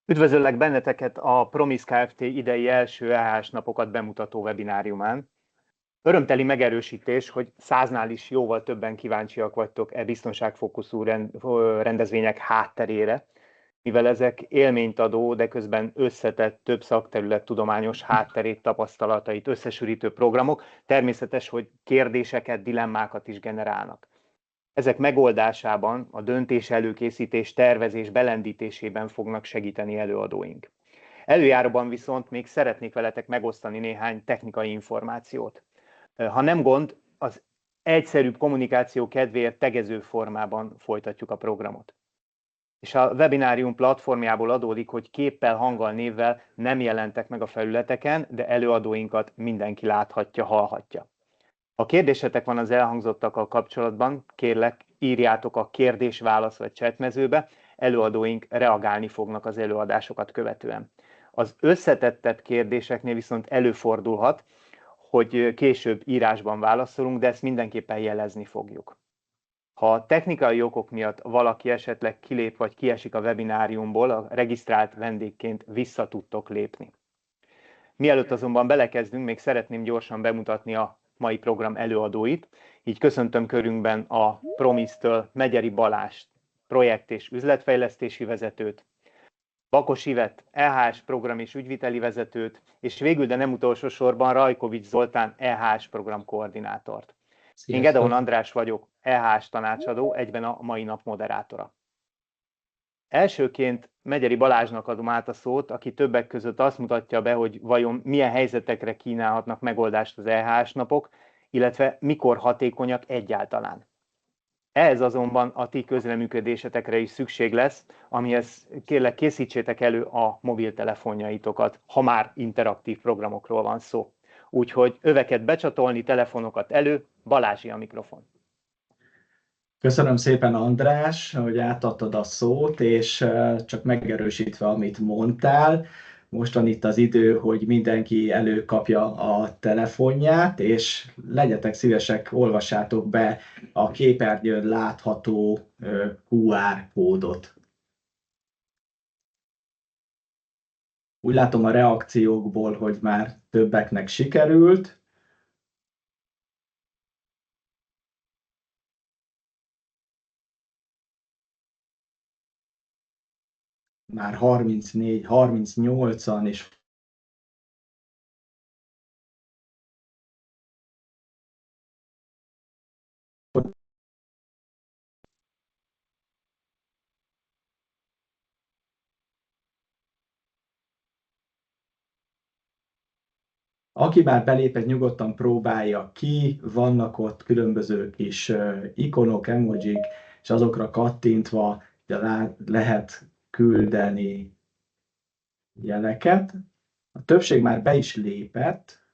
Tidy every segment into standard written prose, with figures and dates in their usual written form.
Üdvözöllek benneteket a Promis Kft. Idei első EH-s napokat bemutató webináriumán. Örömteli megerősítés, hogy 100-nál is jóval többen kíváncsiak vagytok biztonságfókuszú rendezvények hátterére, mivel ezek élményt adó, de közben összetett több szakterület tudományos hátterét, tapasztalatait összesűrítő programok, természetes, hogy kérdéseket, dilemmákat is generálnak. Ezek megoldásában, a döntés előkészítés, tervezés belendítésében fognak segíteni előadóink. Előjáróban viszont még szeretnék veletek megosztani néhány technikai információt. Ha nem gond, az egyszerűbb kommunikáció kedvéért tegező formában folytatjuk a programot. És a webinárium platformjából adódik, hogy képpel, hanggal, névvel nem jelentek meg a felületeken, de előadóinkat mindenki láthatja, hallhatja. Ha kérdésetek van az elhangzottakkal kapcsolatban, kérlek, írjátok a kérdés-válasz vagy chatmezőbe, előadóink reagálni fognak az előadásokat követően. Az összetettebb kérdéseknél viszont előfordulhat, hogy később írásban válaszolunk, de ezt mindenképpen jelezni fogjuk. Ha technikai okok miatt valaki esetleg kilép vagy kiesik a webináriumból, a regisztrált vendégként vissza tudtok lépni. Mielőtt azonban belekezdünk, még szeretném gyorsan bemutatni a mai program előadóit. Így köszöntöm körünkben a Promis-től Megyeri Balást, projekt- és üzletfejlesztési vezetőt, Bakos Ivett, EHS program és ügyviteli vezetőt, és végül, de nem utolsó sorban Rajkovics Zoltán, EHS program koordinátort. Én Gedeon András vagyok, EHS tanácsadó, egyben a mai nap moderátora. Elsőként Megyeri Balázsnak adom át a szót, aki többek között azt mutatja be, hogy vajon milyen helyzetekre kínálhatnak megoldást az EHS napok, illetve mikor hatékonyak egyáltalán. Ehhez azonban a ti közreműködésetekre is szükség lesz, amihez kérlek készítsétek elő a mobiltelefonjaitokat, ha már interaktív programokról van szó. Úgyhogy öveket becsatolni, telefonokat elő, Balázsi a mikrofon. Köszönöm szépen, András, hogy átadtad a szót, és csak megerősítve, amit mondtál, mostan itt az idő, hogy mindenki előkapja a telefonját, és legyetek szívesek, olvassátok be a képernyőn látható QR kódot. Úgy látom a reakciókból, hogy már többeknek sikerült. Már 34, 38-an is. Aki már belépett, nyugodtan próbálja ki, vannak ott különböző kis ikonok, emojik, és azokra kattintva lehet küldeni jeleket. A többség már be is lépett,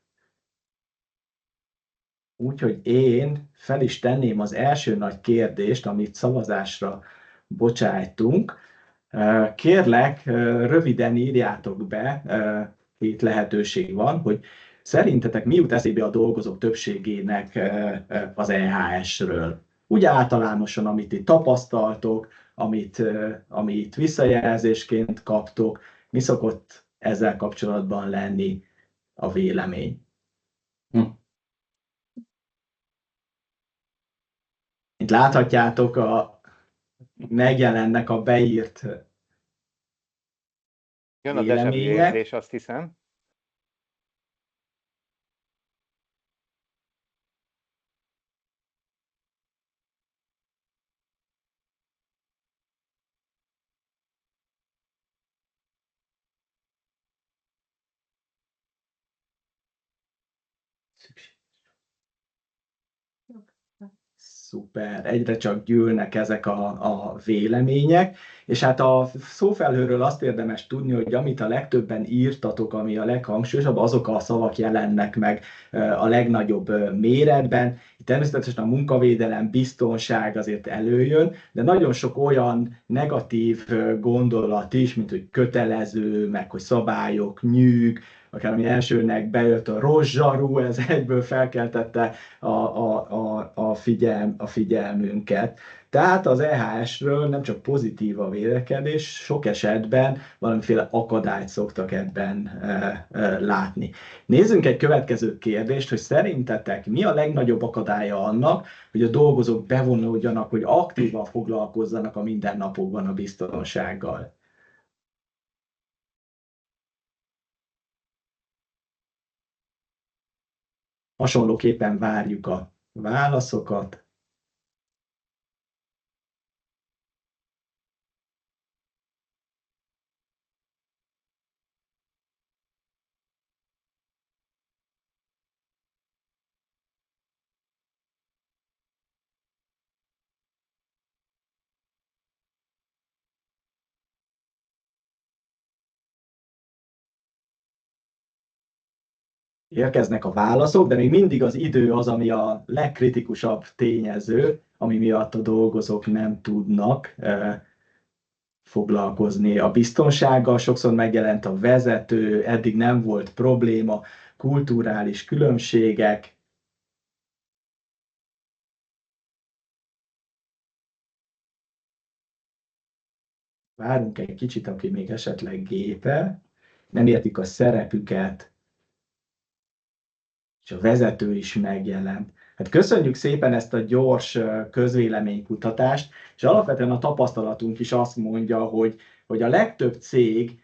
úgyhogy én fel is tenném az első nagy kérdést, amit szavazásra bocsájtunk. Kérlek, röviden írjátok be, két lehetőség van, hogy szerintetek mi jut eszébe a dolgozók többségének az EHS-ről? Úgy általánosan, amit itt tapasztaltok, amit visszajelzésként kaptok, mi szokott ezzel kapcsolatban lenni a vélemény? Itt láthatjátok, megjelennek a beírt Jön a déjà vu érzés, azt hiszem. Szuper, egyre csak gyűlnek ezek a vélemények, és hát a szófelhőről azt érdemes tudni, hogy amit a legtöbben írtatok, ami a leghangsúlyosabb, azok a szavak jelennek meg a legnagyobb méretben, Természetesen a munkavédelem, biztonság azért előjön, de nagyon sok olyan negatív gondolat is, mint hogy kötelező, meg hogy szabályok, nyűg, akár ami elsőnek bejött a rozsarú, ez egyből felkeltette a figyelmünket. Tehát az EHS-ről nem csak pozitív a vélekedés, sok esetben valamiféle akadályt szoktak ebben látni. Nézzünk egy következő kérdést, hogy szerintetek mi a legnagyobb akadálya annak, hogy a dolgozók bevonódjanak, hogy aktívan foglalkozzanak a mindennapokban a biztonsággal? Hasonlóképpen várjuk a válaszokat. Érkeznek a válaszok, de még mindig az idő az, ami a legkritikusabb tényező, ami miatt a dolgozók nem tudnak foglalkozni a biztonsággal. Sokszor megjelent a vezető, eddig nem volt probléma, kulturális különbségek. Várunk egy kicsit, aki még esetleg gépe, nem értik a szerepüket, és a vezető is megjelent. Hát köszönjük szépen ezt a gyors közvéleménykutatást, és alapvetően a tapasztalatunk is azt mondja, hogy a legtöbb cég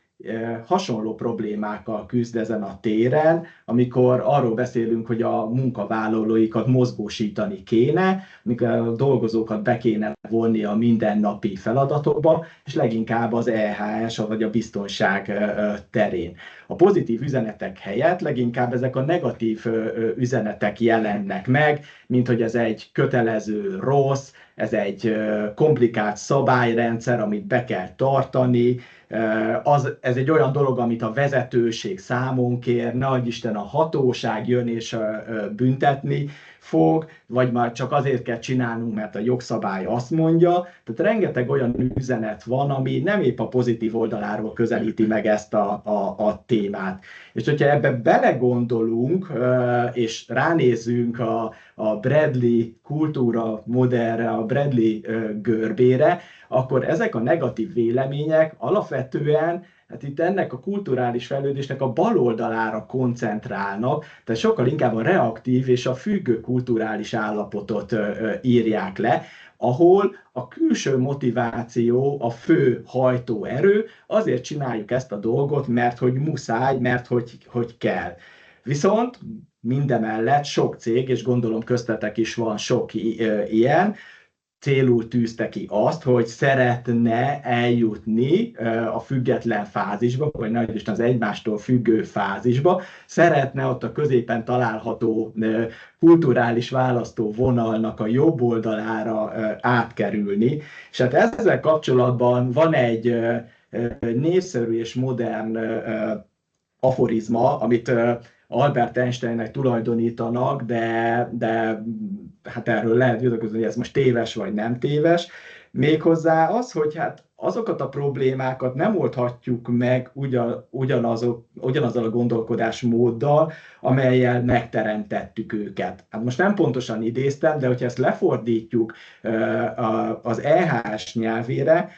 hasonló problémákkal küzd ezen a téren, amikor arról beszélünk, hogy a munkavállalóikat mozgósítani kéne, amikor a dolgozókat be kéne vonni a mindennapi feladatokba, és leginkább az EHS, vagy a biztonság terén. A pozitív üzenetek helyett leginkább ezek a negatív üzenetek jelennek meg, mint hogy ez egy kötelező rossz, ez egy komplikált szabályrendszer, amit be kell tartani, ez egy olyan dolog, amit a vezetőség számon kér, ne adj Isten a hatóság jön és büntetni fog, vagy már csak azért kell csinálnunk, mert a jogszabály azt mondja. Tehát rengeteg olyan üzenet van, ami nem épp a pozitív oldaláról közelíti meg ezt a témát. És hogyha ebbe belegondolunk, és ránézzünk a Bradley kultúra modellre, a Bradley görbére, akkor ezek a negatív vélemények alapvetően hát itt ennek a kulturális fejlődésnek a bal oldalára koncentrálnak, tehát sokkal inkább a reaktív és a függő kulturális állapotot írják le, ahol a külső motiváció a fő hajtóerő, azért csináljuk ezt a dolgot, mert hogy muszáj, mert hogy kell. Viszont mindemellett sok cég, és gondolom köztetek is van sok ilyen, célul tűzte ki azt, hogy szeretne eljutni a független fázisba, vagy nagy Isten az egymástól függő fázisba, szeretne ott a középen található kulturális választóvonalnak a jobb oldalára átkerülni. És hát ezzel kapcsolatban van egy népszerű és modern aforizma, amit Albert Einsteinnek tulajdonítanak, de hát erről lehet vitatkozni, hogy ez most téves vagy nem téves. Méghozzá az, hogy hát azokat a problémákat nem oldhatjuk meg ugyanazzal a gondolkodásmóddal, amellyel megteremtettük őket. Hát most nem pontosan idéztem, de hogyha ezt lefordítjuk az EHS nyelvére,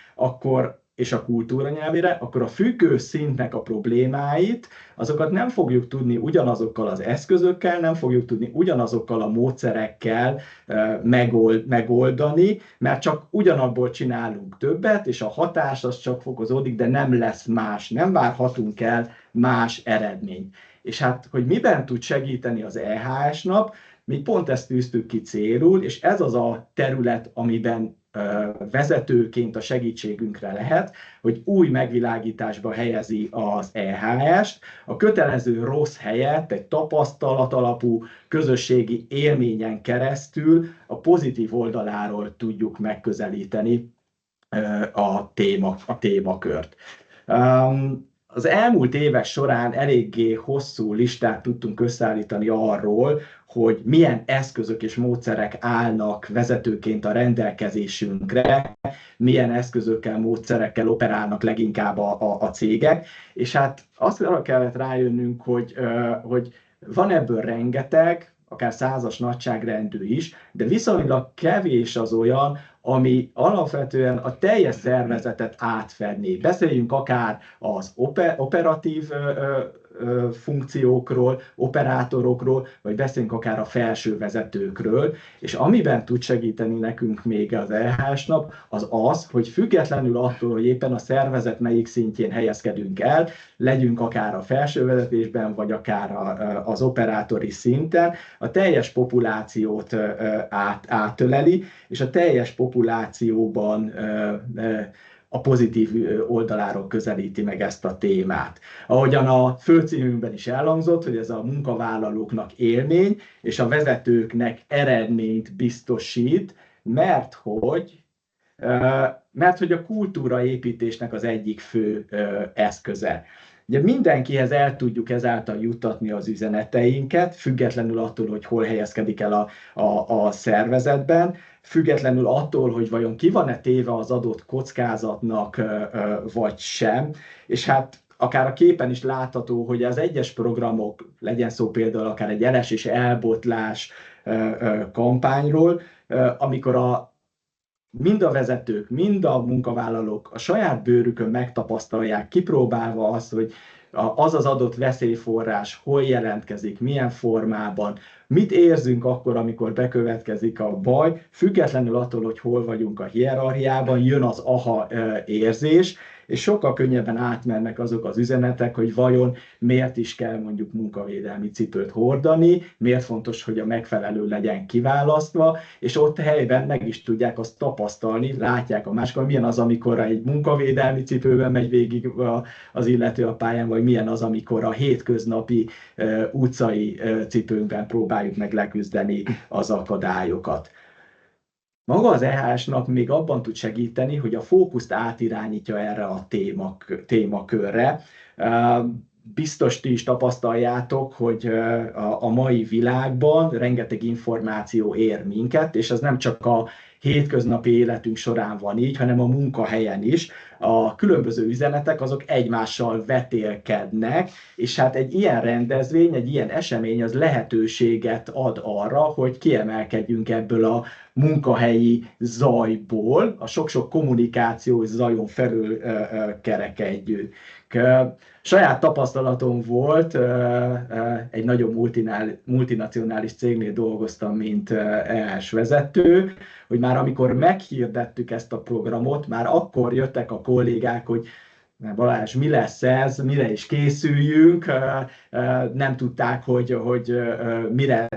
és a kultúra nyelvére, akkor a függő szintnek a problémáit, azokat nem fogjuk tudni ugyanazokkal az eszközökkel, nem fogjuk tudni ugyanazokkal a módszerekkel megoldani, mert csak ugyanabból csinálunk többet, és a hatás az csak fokozódik, de nem lesz más, nem várhatunk el más eredményt. És hát, hogy miben tud segíteni az EHS nap, mi pont ezt tűztük ki célul, és ez az a terület, amiben vezetőként a segítségünkre lehet, hogy új megvilágításba helyezi az EHS-t, a kötelező rossz helyett egy tapasztalat alapú közösségi élményen keresztül a pozitív oldaláról tudjuk megközelíteni a témakört. az elmúlt évek során eléggé hosszú listát tudtunk összeállítani arról, hogy milyen eszközök és módszerek állnak vezetőként a rendelkezésünkre, milyen eszközökkel, módszerekkel operálnak leginkább a cégek, és hát azt arra kellett rájönnünk, hogy van ebből rengeteg, akár 100-as nagyságrendű is, de viszonylag kevés az olyan, ami alapvetően a teljes szervezetet átfedné. Beszéljünk akár az operatív funkciókról, operátorokról, vagy beszéljünk akár a felső vezetőkről, és amiben tud segíteni nekünk még az EHS-nap, az az, hogy függetlenül attól, hogy éppen a szervezet melyik szintjén helyezkedünk el, legyünk akár a felső vezetésben, vagy akár az operátori szinten, a teljes populációt átöleli, és a teljes populációban a pozitív oldaláról közelíti meg ezt a témát. Ahogyan a főcímünkben is elhangzott, hogy ez a munkavállalóknak élmény, és a vezetőknek eredményt biztosít, mert hogy a kultúraépítésnek az egyik fő eszköze. Ugye mindenkihez el tudjuk ezáltal juttatni az üzeneteinket, függetlenül attól, hogy hol helyezkedik el a szervezetben, függetlenül attól, hogy vajon ki van-e téve az adott kockázatnak, vagy sem. És hát akár a képen is látható, hogy az egyes programok, legyen szó például akár egy eles és elbotlás kampányról, amikor mind a vezetők, mind a munkavállalók a saját bőrükön megtapasztalják, kipróbálva azt, hogy az az adott veszélyforrás hol jelentkezik, milyen formában, mit érzünk akkor, amikor bekövetkezik a baj, függetlenül attól, hogy hol vagyunk a hierarchiában, jön az aha érzés, és sokkal könnyebben átmennek azok az üzenetek, hogy vajon miért is kell mondjuk munkavédelmi cipőt hordani, miért fontos, hogy a megfelelő legyen kiválasztva, és ott helyben meg is tudják azt tapasztalni, látják a máskor, milyen az, amikor egy munkavédelmi cipőben megy végig az illető a pályán, vagy milyen az, amikor a hétköznapi utcai cipőnkben próbáljuk meg leküzdeni az akadályokat. Maga az EHS-nap még abban tud segíteni, hogy a fókuszt átirányítja erre a témakörre. Biztos ti is tapasztaljátok, hogy a mai világban rengeteg információ ér minket, és ez nem csak a hétköznapi életünk során van így, hanem a munkahelyen is. A különböző üzenetek azok egymással vetélkednek, és hát egy ilyen rendezvény, egy ilyen esemény az lehetőséget ad arra, hogy kiemelkedjünk ebből a munkahelyi zajból, a sok-sok kommunikációs zajon felül kerekedjünk. Saját tapasztalatom volt, egy nagyobb multinacionális cégnél dolgoztam, mint EHS vezető, hogy már amikor meghirdettük ezt a programot, már akkor jöttek a kollégák, hogy Balázs, mi lesz ez, mire is készüljünk, nem tudták, hogy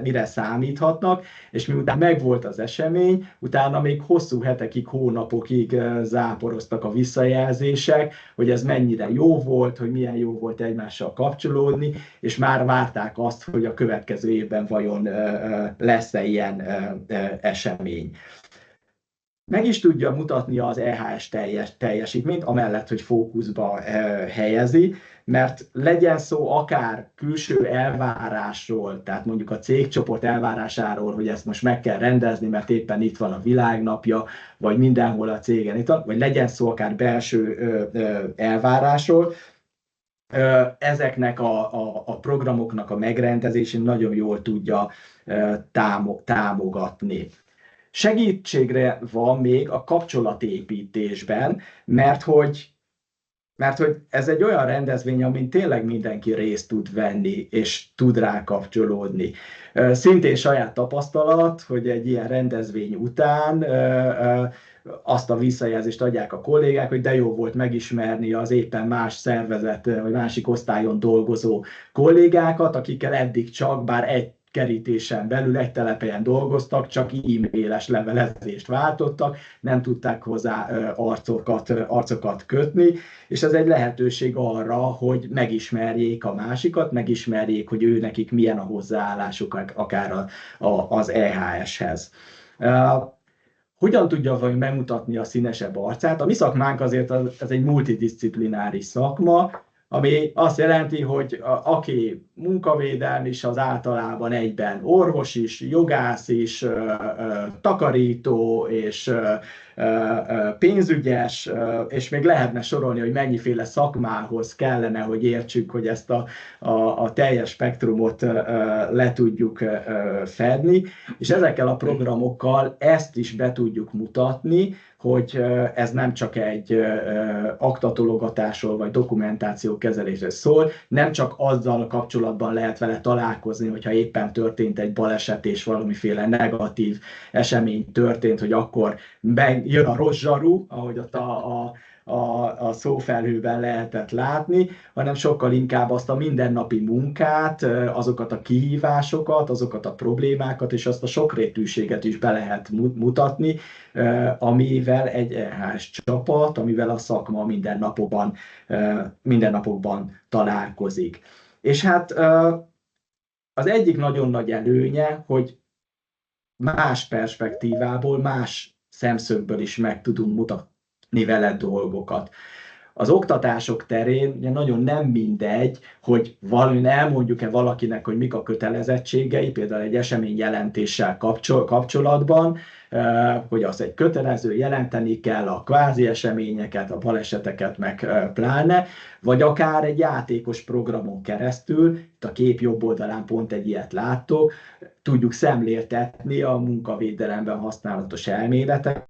mire számíthatnak, és miután megvolt az esemény, utána még hosszú hetekig, hónapokig záporoztak a visszajelzések, hogy ez mennyire jó volt, hogy milyen jó volt egymással kapcsolódni, és már várták azt, hogy a következő évben vajon lesz-e ilyen esemény. Meg is tudja mutatni az EHS teljesítményt, amellett, hogy fókuszba helyezi, mert legyen szó akár külső elvárásról, tehát mondjuk a cégcsoport elvárásáról, hogy ezt most meg kell rendezni, mert éppen itt van a világnapja, vagy mindenhol a cégen itt van, vagy legyen szó akár belső elvárásról, ezeknek a programoknak a megrendezésén nagyon jól tudja támogatni. Segítségre van még a kapcsolatépítésben, mert hogy ez egy olyan rendezvény, amin tényleg mindenki részt tud venni, és tud rá kapcsolódni. Szintén saját tapasztalat, hogy egy ilyen rendezvény után azt a visszajelzést adják a kollégák, hogy de jó volt megismerni az éppen más szervezet, vagy másik osztályon dolgozó kollégákat, akikkel eddig csak, bár egy kerítésen belül, egy telephelyen dolgoztak, csak e-mailes levelezést váltottak, nem tudták hozzá arcokat kötni, és ez egy lehetőség arra, hogy megismerjék a másikat, megismerjék, hogy ő nekik milyen a hozzáállásuk akár az EHS-hez. Hogyan tudja vagy megmutatni a színesebb arcát? A mi szakmánk azért ez egy multidisciplináris szakma, ami azt jelenti, hogy aki munkavédelmi is, az általában egyben orvos is, jogász is, takarító és pénzügyes, és még lehetne sorolni, hogy mennyiféle szakmához kellene, hogy értsük, hogy ezt a teljes spektrumot le tudjuk fedni, és ezekkel a programokkal ezt is be tudjuk mutatni, hogy ez nem csak egy aktatologatásról vagy dokumentáció kezelésről szól, nem csak azzal kapcsolatban lehet vele találkozni, hogyha éppen történt egy baleset és valamiféle negatív esemény történt, hogy akkor jön a rossz zsaru, ahogy ott a szófelhőben lehetett látni, hanem sokkal inkább azt a mindennapi munkát, azokat a kihívásokat, azokat a problémákat, és azt a sokrétűséget is be lehet mutatni, amivel egy EHS csapat, amivel a szakma mindennapokban találkozik. És hát az egyik nagyon nagy előnye, hogy más perspektívából, más szemszögből is meg tudunk mutatni vele dolgokat. Az oktatások terén ugye nagyon nem mindegy, hogy elmondjuk-e valakinek, hogy mik a kötelezettségei, például egy esemény jelentéssel kapcsolatban, hogy az egy kötelező, jelenteni kell a kvázi eseményeket, a baleseteket meg pláne, vagy akár egy játékos programon keresztül, itt a kép jobb oldalán pont egy ilyet láttok, tudjuk szemléltetni a munkavédelemben használatos elméleteket,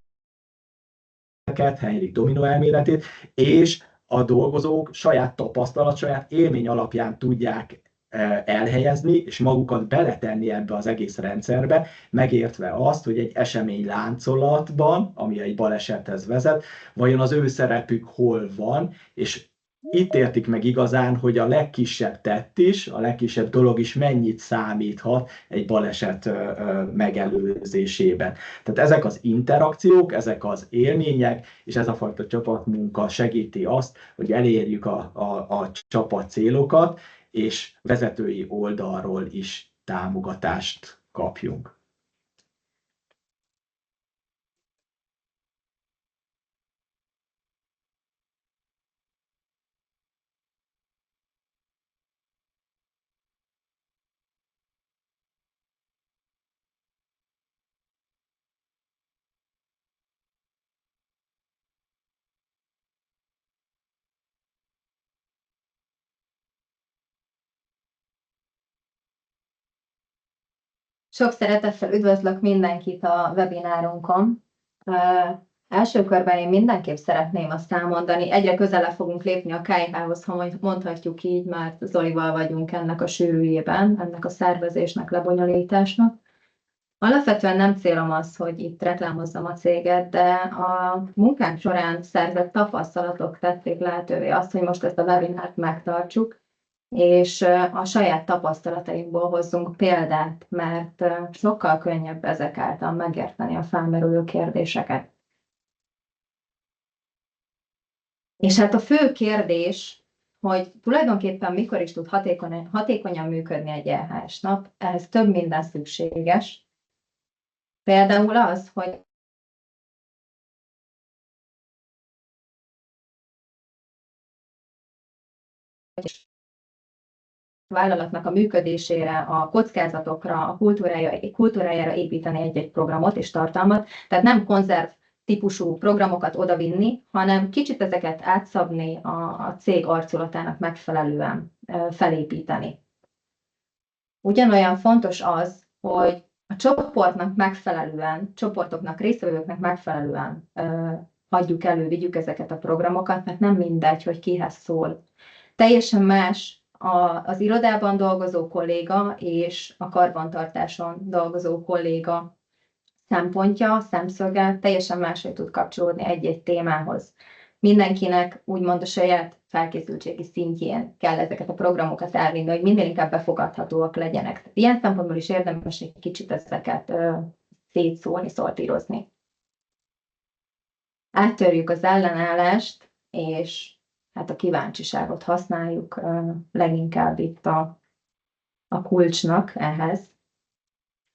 Heinrich Domino elméletét, és a dolgozók saját tapasztalat, saját élmény alapján tudják elhelyezni, és magukat beletenni ebbe az egész rendszerbe, megértve azt, hogy egy esemény láncolatban, ami egy balesethez vezet, vajon az ő szerepük hol van, és itt értik meg igazán, hogy a legkisebb tett is, a legkisebb dolog is mennyit számíthat egy baleset megelőzésében. Tehát ezek az interakciók, ezek az élmények, és ez a fajta csapatmunka segíti azt, hogy elérjük a csapat célokat, és vezetői oldalról is támogatást kapjunk. Sok szeretettel üdvözlök mindenkit a webinárunkon. Első körben én mindenképp szeretném azt elmondani, egyre közelebb fogunk lépni a KIH-hoz, ha mondhatjuk így, mert Zolival vagyunk ennek a sűrűjében, ennek a szervezésnek, lebonyolításnak. Alapvetően nem célom az, hogy itt reklámozzam a céget, de a munkánk során szerzett tapasztalatok tették lehetővé azt, hogy most ezt a webinárt megtartsuk, és a saját tapasztalatainkból hozzunk példát, mert sokkal könnyebb ezek által megérteni a felmerülő kérdéseket. És hát a fő kérdés, hogy tulajdonképpen mikor is tud hatékonyan működni egy EHS nap, ehhez több minden szükséges. Például az, hogy vállalatnak a működésére, a kockázatokra, a kultúrájára építeni egy-egy programot és tartalmat. Tehát nem konzerv típusú programokat odavinni, hanem kicsit ezeket átszabni a cég arculatának megfelelően felépíteni. Ugyanolyan fontos az, hogy a csoportnak megfelelően, csoportoknak, résztvevőknek megfelelően adjuk elő, vigyük ezeket a programokat, mert nem mindegy, hogy kihez szól. Teljesen más az irodában dolgozó kolléga és a karbantartáson dolgozó kolléga szempontja, szemszöge teljesen máshogy tud kapcsolódni egy-egy témához. Mindenkinek úgymond a saját felkészültségi szintjén kell ezeket a programokat elvinni, hogy minél inkább befogadhatóak legyenek. Tehát ilyen szempontból is érdemes egy kicsit ezeket szétszórni, szortírozni. Áttörjük az ellenállást, és hát a kíváncsiságot használjuk leginkább itt a kulcsnak ehhez,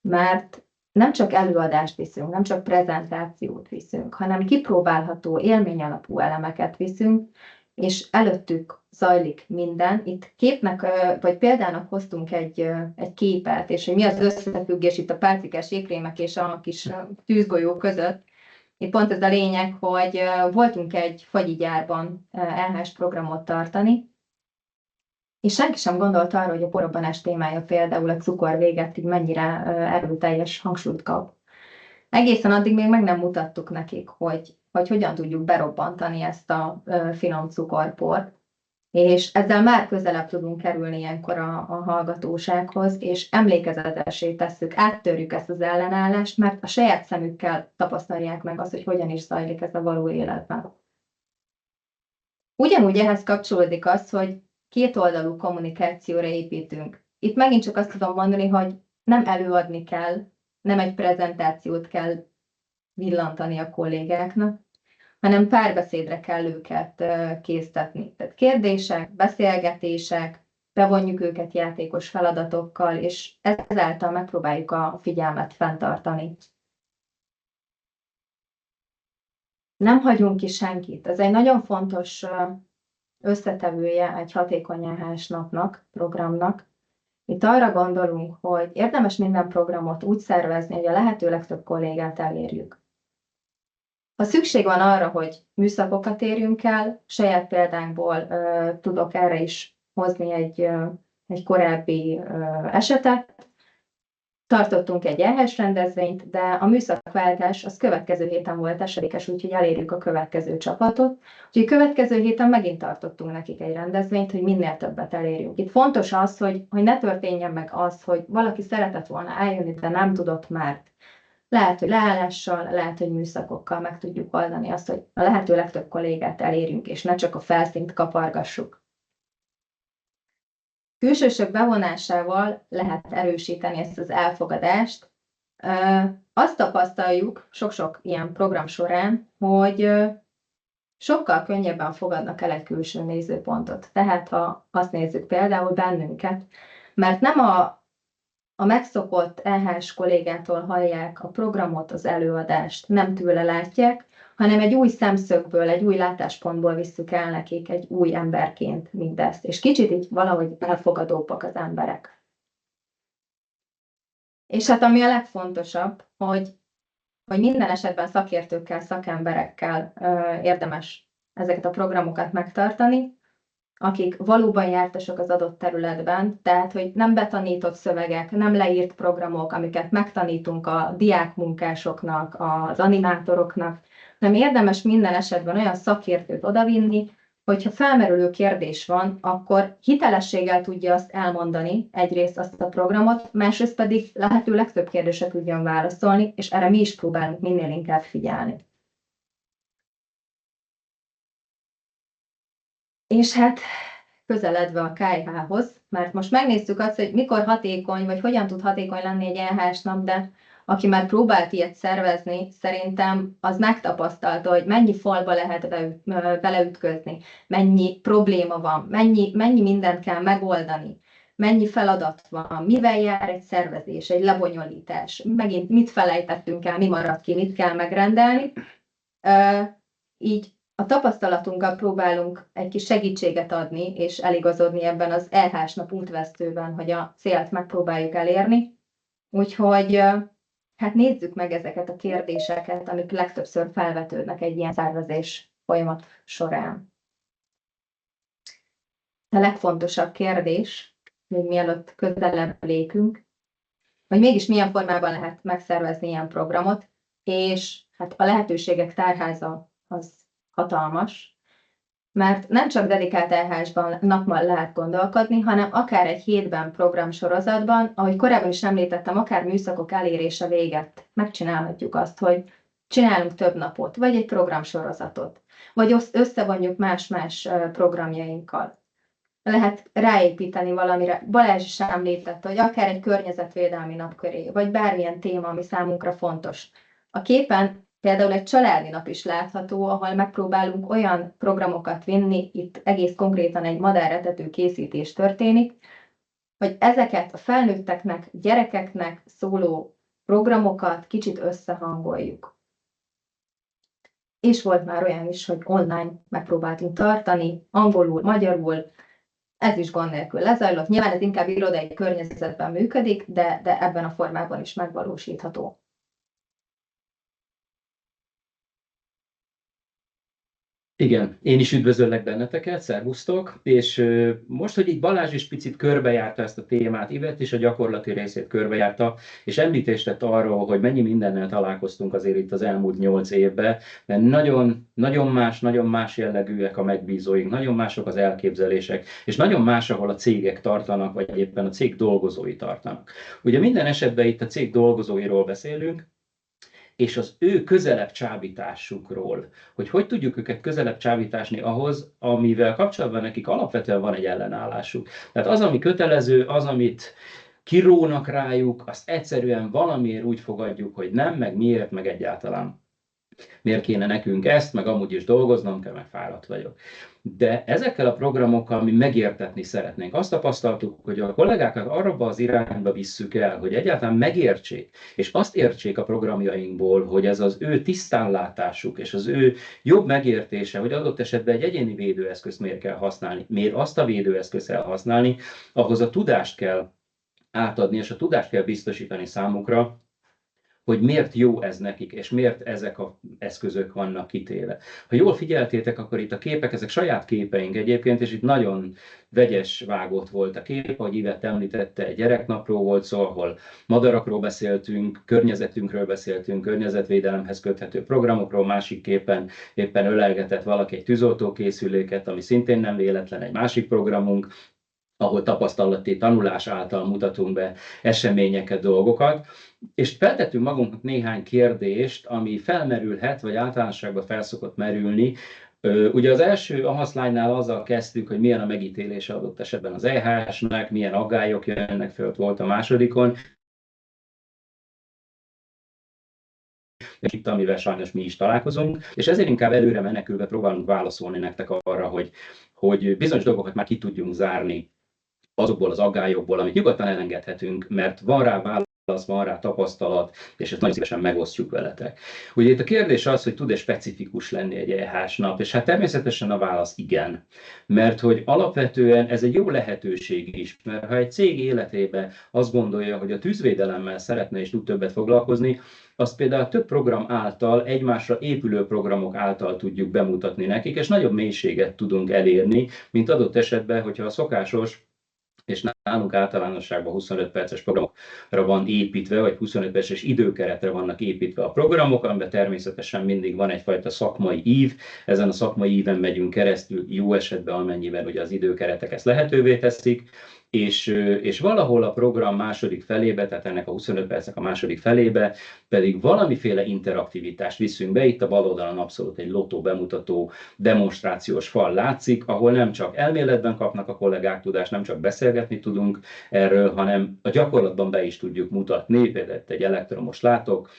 mert nem csak előadást viszünk, nem csak prezentációt viszünk, hanem kipróbálható élményalapú elemeket viszünk, és előttük zajlik minden. Itt képnek, vagy példának hoztunk egy képet, és hogy mi az összefüggés itt a pálcikás jégkrémek és a kis tűzgolyó között. Itt pont ez a lényeg, hogy voltunk egy fagyigyárban EH-s programot tartani, és senki sem gondolt arra, hogy a porrobbanás témája például a cukor véget így mennyire erőteljes hangsúlyt kap. Egészen addig még meg nem mutattuk nekik, hogy hogyan tudjuk berobbantani ezt a finom cukorport, és ezzel már közelebb tudunk kerülni ilyenkor a hallgatósághoz, és emlékezetessé tesszük, áttörjük ezt az ellenállást, mert a saját szemükkel tapasztalják meg azt, hogy hogyan is zajlik ez a való életben. Ugyanúgy ehhez kapcsolódik az, hogy kétoldalú kommunikációra építünk. Itt megint csak azt tudom mondani, hogy nem előadni kell, nem egy prezentációt kell villantani a kollégáknak, hanem párbeszédre kell őket késztetni. Tehát kérdések, beszélgetések, bevonjuk őket játékos feladatokkal, és ezáltal megpróbáljuk a figyelmet fenntartani. Nem hagyunk ki senkit. Ez egy nagyon fontos összetevője egy hatékony EH-s napnak, programnak. Itt arra gondolunk, hogy érdemes minden programot úgy szervezni, hogy a lehető legtöbb kollégát elérjük. Ha szükség van arra, hogy műszakokat érjünk el, saját példánkból tudok erre is hozni egy korábbi esetet. Tartottunk egy EH-s rendezvényt, de a műszakváltás az következő héten volt esedékes, úgyhogy elérjük a következő csapatot. Úgyhogy következő héten megint tartottunk nekik egy rendezvényt, hogy minél többet elérjünk. Itt fontos az, hogy ne történjen meg az, hogy valaki szeretett volna eljönni, de nem tudott, mert lehet, hogy leállással, lehet, hogy műszakokkal meg tudjuk oldani azt, hogy a lehető legtöbb kollégát elérjünk, és ne csak a felszínt kapargassuk. Külsősök bevonásával lehet erősíteni ezt az elfogadást. Azt tapasztaljuk sok-sok ilyen program során, hogy sokkal könnyebben fogadnak el egy külső nézőpontot. Tehát ha azt nézzük például bennünket, mert nem a megszokott EH-s kollégától hallják a programot, az előadást, nem tőle látják, hanem egy új szemszögből, egy új látáspontból visszük el nekik egy új emberként mindezt. És kicsit így valahogy elfogadóbbak az emberek. És hát ami a legfontosabb, hogy minden esetben szakértőkkel, szakemberekkel érdemes ezeket a programokat megtartani, akik valóban jártasok az adott területben, tehát hogy nem betanított szövegek, nem leírt programok, amiket megtanítunk a diákmunkásoknak, az animátoroknak, hanem érdemes minden esetben olyan szakértőt odavinni, hogyha felmerülő kérdés van, akkor hitelességgel tudja azt elmondani, egyrészt azt a programot, másrészt pedig lehető legtöbb kérdésre tudjon válaszolni, és erre mi is próbálunk minél inkább figyelni. És hát közeledve a KH-hoz, mert most megnéztük azt, hogy mikor hatékony, vagy hogyan tud hatékony lenni egy EH-s nap, de aki már próbált ilyet szervezni, szerintem az megtapasztalta, hogy mennyi falba lehet beleütközni, mennyi probléma van, mennyi mindent kell megoldani, mennyi feladat van, mivel jár egy szervezés, egy lebonyolítás, megint mit felejtettünk el, mi maradt ki, mit kell megrendelni. Így a tapasztalatunkkal próbálunk egy kis segítséget adni, és eligazodni ebben az EH-s nap útvesztőben, hogy a célt megpróbáljuk elérni. Úgyhogy hát nézzük meg ezeket a kérdéseket, amik legtöbbször felvetődnek egy ilyen szervezés folyamat során. A legfontosabb kérdés, még mielőtt közelebb lépünk, hogy mégis milyen formában lehet megszervezni ilyen programot, és hát a lehetőségek tárháza az hatalmas, mert nem csak dedikált EH-sban napban lehet gondolkodni, hanem akár egy hétben programsorozatban, ahogy korábban is említettem, akár műszakok elérése véget megcsinálhatjuk azt, hogy csinálunk több napot, vagy egy programsorozatot, vagy összevonjuk más-más programjainkkal. Lehet ráépíteni valamire. Balázs is említette, hogy akár egy környezetvédelmi nap köré, vagy bármilyen téma, ami számunkra fontos. A képen például egy családi nap is látható, ahol megpróbálunk olyan programokat vinni, itt egész konkrétan egy madáretető készítés történik, hogy ezeket a felnőtteknek, gyerekeknek szóló programokat kicsit összehangoljuk. és volt már olyan is, hogy online megpróbáltunk tartani, angolul, magyarul, ez is gond nélkül lezajlott. Nyilván ez inkább irodai környezetben működik, de ebben a formában is megvalósítható. Igen, én is üdvözöllek benneteket, szervusztok, és most, hogy így Balázs is picit körbejárta ezt a témát, Ivett is a gyakorlati részét körbejárta, és említést tett arról, hogy mennyi mindennel találkoztunk azért itt az elmúlt 8 évben, mert nagyon más jellegűek a megbízóink, nagyon mások az elképzelések, és nagyon más, ahol a cégek tartanak, vagy éppen a cég dolgozói tartanak. Ugye minden esetben itt a cég dolgozóiról beszélünk, és az ő közelebb csábításukról, hogy tudjuk őket közelebb csábításni ahhoz, amivel kapcsolatban nekik alapvetően van egy ellenállásuk. Tehát az, ami kötelező, az, amit kirónak rájuk, azt egyszerűen valamiért úgy fogadjuk, hogy nem, meg miért, meg egyáltalán miért kéne nekünk ezt, meg amúgy is dolgoznom kell, meg fáradt vagyok. De ezekkel a programokkal mi megértetni szeretnénk. Azt tapasztaltuk, hogy a kollégákat arra az irányba visszük el, hogy egyáltalán megértsék, és azt értsék a programjainkból, hogy ez az ő tisztánlátásuk, és az ő jobb megértése, hogy adott esetben egy egyéni védőeszközt miért kell használni, miért azt a védőeszközt kell használni, ahhoz a tudást kell átadni, és a tudást kell biztosítani számukra, hogy miért jó ez nekik, és miért ezek az eszközök vannak kitéve. Ha jól figyeltétek, akkor itt a képek, ezek saját képeink egyébként, és itt nagyon vegyes vágott volt a kép, ahogy Ivett említette, egy gyereknapról volt szó, ahol madarakról beszéltünk, környezetünkről beszéltünk, környezetvédelemhez köthető programokról, másik képen éppen ölelgetett valaki egy tűzoltókészüléket, ami szintén nem véletlen, egy másik programunk, ahol tapasztalati tanulás által mutatunk be eseményeket, dolgokat, és feltettünk magunknak néhány kérdést, ami felmerülhet, vagy általánosságban felszokott merülni. Ugye az első AHA-szlájnál azzal kezdtük, hogy milyen a megítélése adott esetben az EHS-nek, milyen aggályok jönnek föl, volt a másodikon, és itt, amivel sajnos mi is találkozunk, és ezért inkább előre menekülve próbálunk válaszolni nektek arra, hogy bizonyos dolgokat már ki tudjunk zárni azokból az aggályokból, amit nyugodtan elengedhetünk, mert van rá válasz, van rá tapasztalat, és ezt nagyon szívesen megosztjuk veletek. Ugye itt a kérdés az, hogy tud-e specifikus lenni egy EHS nap, és hát természetesen a válasz igen. Mert hogy alapvetően ez egy jó lehetőség is, mert ha egy cég életében azt gondolja, hogy a tűzvédelemmel szeretne és tud többet foglalkozni, azt például több program által, egymásra épülő programok által tudjuk bemutatni nekik, és nagyobb mélységet tudunk elérni, mint adott esetben, hogyha a szokásos, és nálunk általánosságban 25 perces programokra van építve, vagy 25 perces időkeretre vannak építve a programok, amiben természetesen mindig van egyfajta szakmai ív, ezen a szakmai íven megyünk keresztül, jó esetben amennyiben ugye az időkeretek ezt lehetővé teszik, és valahol a program második felébe, tehát ennek a 25 percek a második felébe, pedig valamiféle interaktivitást viszünk be. Itt a bal oldalon abszolút egy lotó bemutató demonstrációs fal látszik, ahol nem csak elméletben kapnak a kollégák tudást, nem csak beszélgetni tudunk erről, hanem a gyakorlatban be is tudjuk mutatni. Például egy elektromos látok,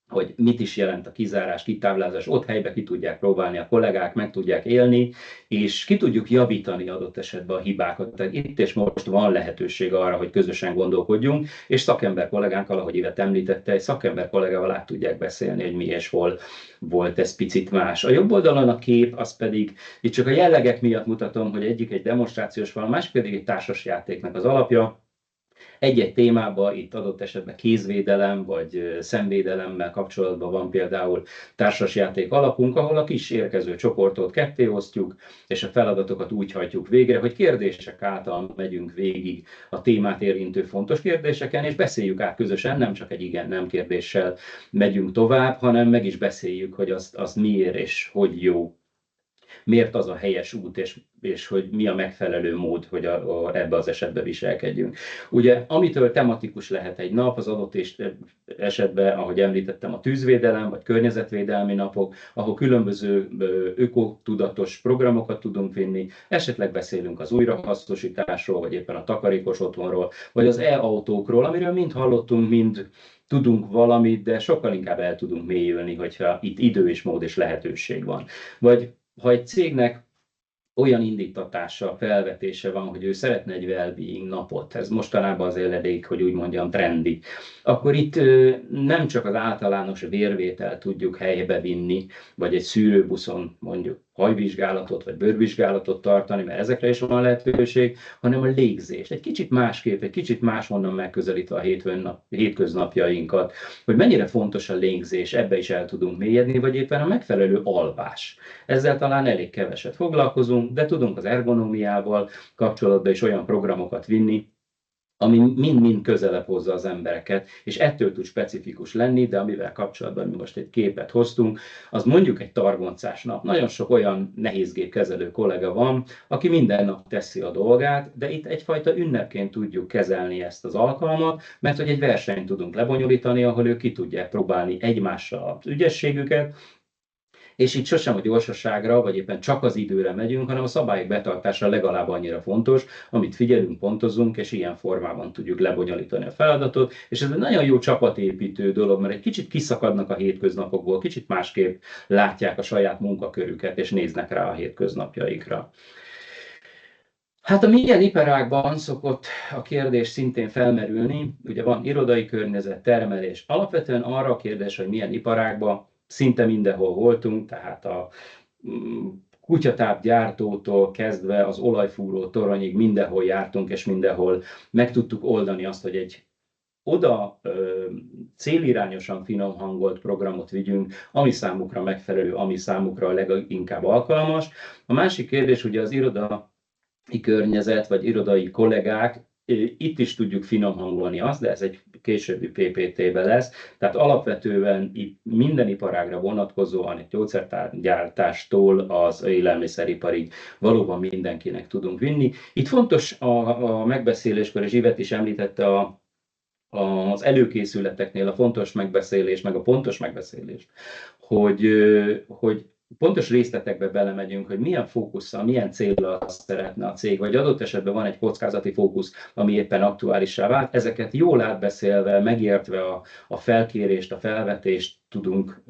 hogy mit is jelent a kizárás, kitáblázás, ott helyben ki tudják próbálni a kollégák, meg tudják élni, és ki tudjuk javítani adott esetben a hibákat. Tehát itt és most van lehetőség arra, hogy közösen gondolkodjunk, és szakember kollégánkkal, ahogy Ivett említette, egy szakember kollégával át tudják beszélni, hogy mi és hol volt ez picit más. A jobb oldalon a kép, az pedig, itt csak a jellegek miatt mutatom, hogy egyik egy demonstrációs fal, másik pedig egy társasjátéknak az alapja. Egy-egy témában, itt adott esetben kézvédelem vagy szemvédelemmel kapcsolatban van például társasjáték alapunk, ahol a kis érkező csoportot ketté osztjuk, és a feladatokat úgy hajtjuk végre, hogy kérdések által megyünk végig a témát érintő fontos kérdéseken, és beszéljük át közösen, nem csak egy igen-nem kérdéssel megyünk tovább, hanem meg is beszéljük, hogy az miért és hogy jó. Miért az a helyes út, és hogy mi a megfelelő mód, hogy ebbe az esetben viselkedjünk. Ugye, amitől tematikus lehet egy nap, az adott esetben, ahogy említettem, a tűzvédelem, vagy környezetvédelmi napok, ahol különböző ökotudatos programokat tudunk vinni, esetleg beszélünk az újrahasznosításról, vagy éppen a takarékos otthonról, vagy az e-autókról, amiről mind hallottunk, mind tudunk valamit, de sokkal inkább el tudunk mélyülni, hogyha itt idő és mód és lehetőség van. Vagy ha egy cégnek olyan indítatása, felvetése van, hogy ő szeretne egy well-being napot, ez mostanában azért elég, hogy úgy mondjam, trendi, akkor itt nem csak az általános vérvételt tudjuk helybe vinni, vagy egy szűrőbuszon mondjuk hajvizsgálatot, vagy bőrvizsgálatot tartani, mert ezekre is van lehetőség, hanem a légzést. Egy kicsit másképp, egy kicsit máshonnan megközelítve a hétköznapjainkat, hogy mennyire fontos a légzés, ebbe is el tudunk mélyedni, vagy éppen a megfelelő alvás. Ezzel talán elég keveset foglalkozunk, de tudunk az ergonómiával kapcsolatban is olyan programokat vinni, ami mind-mind közelebb hozza az embereket, és ettől tud specifikus lenni, de amivel kapcsolatban mi most egy képet hoztunk, az mondjuk egy targoncás nap. Nagyon sok olyan nehézgépkezelő kollega van, aki minden nap teszi a dolgát, de itt egyfajta ünnepként tudjuk kezelni ezt az alkalmat, mert hogy egy versenyt tudunk lebonyolítani, ahol ők ki tudják próbálni egymással az ügyességüket, és itt sosem a gyorsaságra, vagy éppen csak az időre megyünk, hanem a szabályok betartása legalább annyira fontos, amit figyelünk, pontozunk, és ilyen formában tudjuk lebonyolítani a feladatot. És ez egy nagyon jó csapatépítő dolog, mert egy kicsit kiszakadnak a hétköznapokból, kicsit másképp látják a saját munkakörüket, és néznek rá a hétköznapjaikra. Hát a milyen iparágban szokott a kérdés szintén felmerülni, ugye van irodai környezet, termelés. Alapvetően arra a kérdés, hogy milyen iparágban, szinte mindenhol voltunk, tehát a kutyatápgyártótól kezdve az olajfúró toronyig mindenhol jártunk, és mindenhol meg tudtuk oldani azt, hogy egy oda célirányosan finom hangolt programot vigyünk, ami számukra megfelelő, ami számukra a leginkább alkalmas. A másik kérdés ugye az irodai környezet, vagy irodai kollégák, itt is tudjuk finom hangolni azt, de ez egy későbbi PPT-be lesz. Tehát alapvetően itt minden iparágra vonatkozóan, egy gyógyszergyártástól az élelmiszeriparig valóban mindenkinek tudunk vinni. Itt fontos a megbeszéléskor, és Ivet is említette az előkészületeknél a fontos megbeszélés, meg a pontos megbeszélés, hogy pontos részletekbe belemegyünk, hogy milyen fókusszal, milyen céllal szeretne a cég, vagy adott esetben van egy kockázati fókusz, ami éppen aktuálissá vált. Ezeket jól átbeszélve, megértve a felkérést, a felvetést tudunk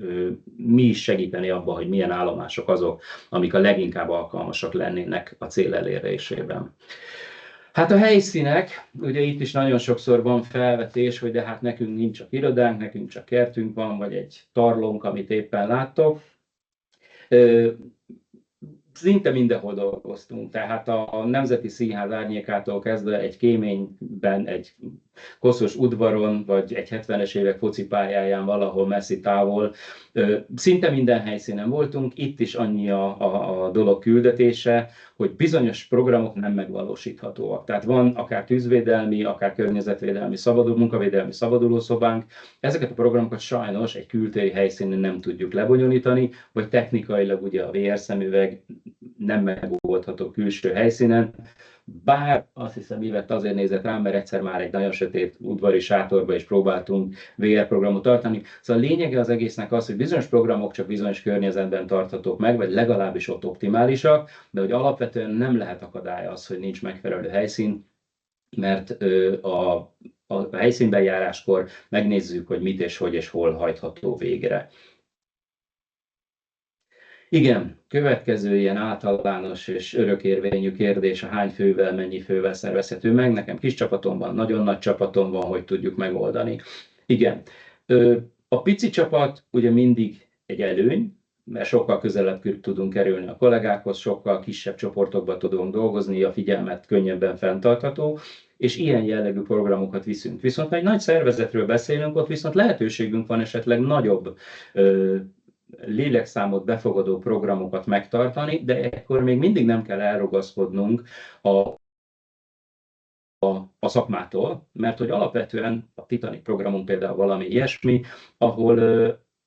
mi is segíteni abban, hogy milyen állomások azok, amik a leginkább alkalmasak lennének a cél elérésében. Hát a helyszínek, ugye itt is nagyon sokszor van felvetés, hogy de hát nekünk nincs csak irodánk, nekünk csak kertünk van, vagy egy tarlónk, amit éppen láttok. Szinte mindenhol dolgoztunk, tehát a Nemzeti Színház árnyékától kezdve egy kéményben, egy koszos udvaron, vagy egy 70-es évek focipályáján valahol messzi távol. Szinte minden helyszínen voltunk, itt is annyi a dolog küldetése, hogy bizonyos programok nem megvalósíthatóak. Tehát van akár tűzvédelmi, akár környezetvédelmi, munkavédelmi szabadulószobánk. Ezeket a programokat sajnos egy kültéri helyszínen nem tudjuk lebonyolítani, vagy technikailag ugye a VR szemüveg nem megoldható külső helyszínen. Bár azt hiszem, Ivett azért nézett rám, mert egyszer már egy nagyon sötét udvari sátorba is próbáltunk VR programot tartani. Szóval a lényege az egésznek az, hogy bizonyos programok csak bizonyos környezetben tarthatók meg, vagy legalábbis ott optimálisak, de hogy alapvetően nem lehet akadálya az, hogy nincs megfelelő helyszín, mert a helyszínbejáráskor megnézzük, hogy mit és hogy és hol hajtható végre. Igen, következő ilyen általános és örökérvényű kérdés, a hány fővel, mennyi fővel szervezhető meg. Nekem kis csapatom van, nagyon nagy csapatom van, hogy tudjuk megoldani. Igen, a pici csapat ugye mindig egy előny, mert sokkal közelebb tudunk kerülni a kollégákhoz, sokkal kisebb csoportokban tudunk dolgozni, a figyelmet könnyebben fenntartható, és ilyen jellegű programokat viszünk. Viszont ha egy nagy szervezetről beszélünk, ott viszont lehetőségünk van esetleg nagyobb lélekszámot befogadó programokat megtartani, de ekkor még mindig nem kell elrugaszkodnunk a szakmától, mert hogy alapvetően a Titanic programunk például valami ilyesmi, ahol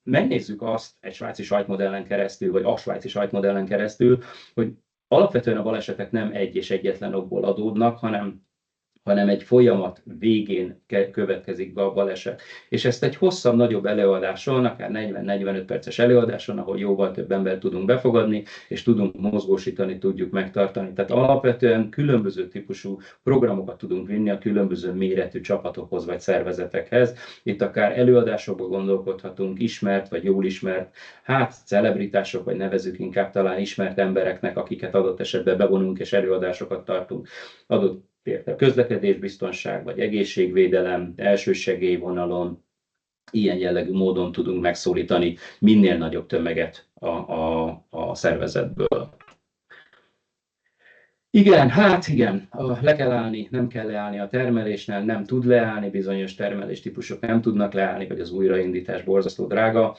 megnézzük azt egy svájci sajtmodellen keresztül, vagy a svájci sajtmodellen keresztül, hogy alapvetően a balesetek nem egy és egyetlen okból adódnak, hanem hanem egy folyamat végén következik be a baleset. És ezt egy hosszabb, nagyobb előadáson, akár 40-45 perces előadáson, ahol jóval több embert tudunk befogadni, és tudunk mozgósítani, tudjuk megtartani. Tehát alapvetően különböző típusú programokat tudunk vinni a különböző méretű csapatokhoz vagy szervezetekhez. Itt akár előadásokba gondolkodhatunk, ismert vagy jól ismert, celebritások, vagy nevezzük inkább talán ismert embereknek, akiket adott esetben bevonunk és előadásokat tartunk. Adott közlekedésbiztonság vagy egészségvédelem, elsősegélyvonalon, ilyen jellegű módon tudunk megszólítani minél nagyobb tömeget a szervezetből. Igen, le kell állni, nem kell leállni a termelésnél, nem tud leállni, bizonyos termeléstípusok nem tudnak leállni, vagy az újraindítás borzasztó drága.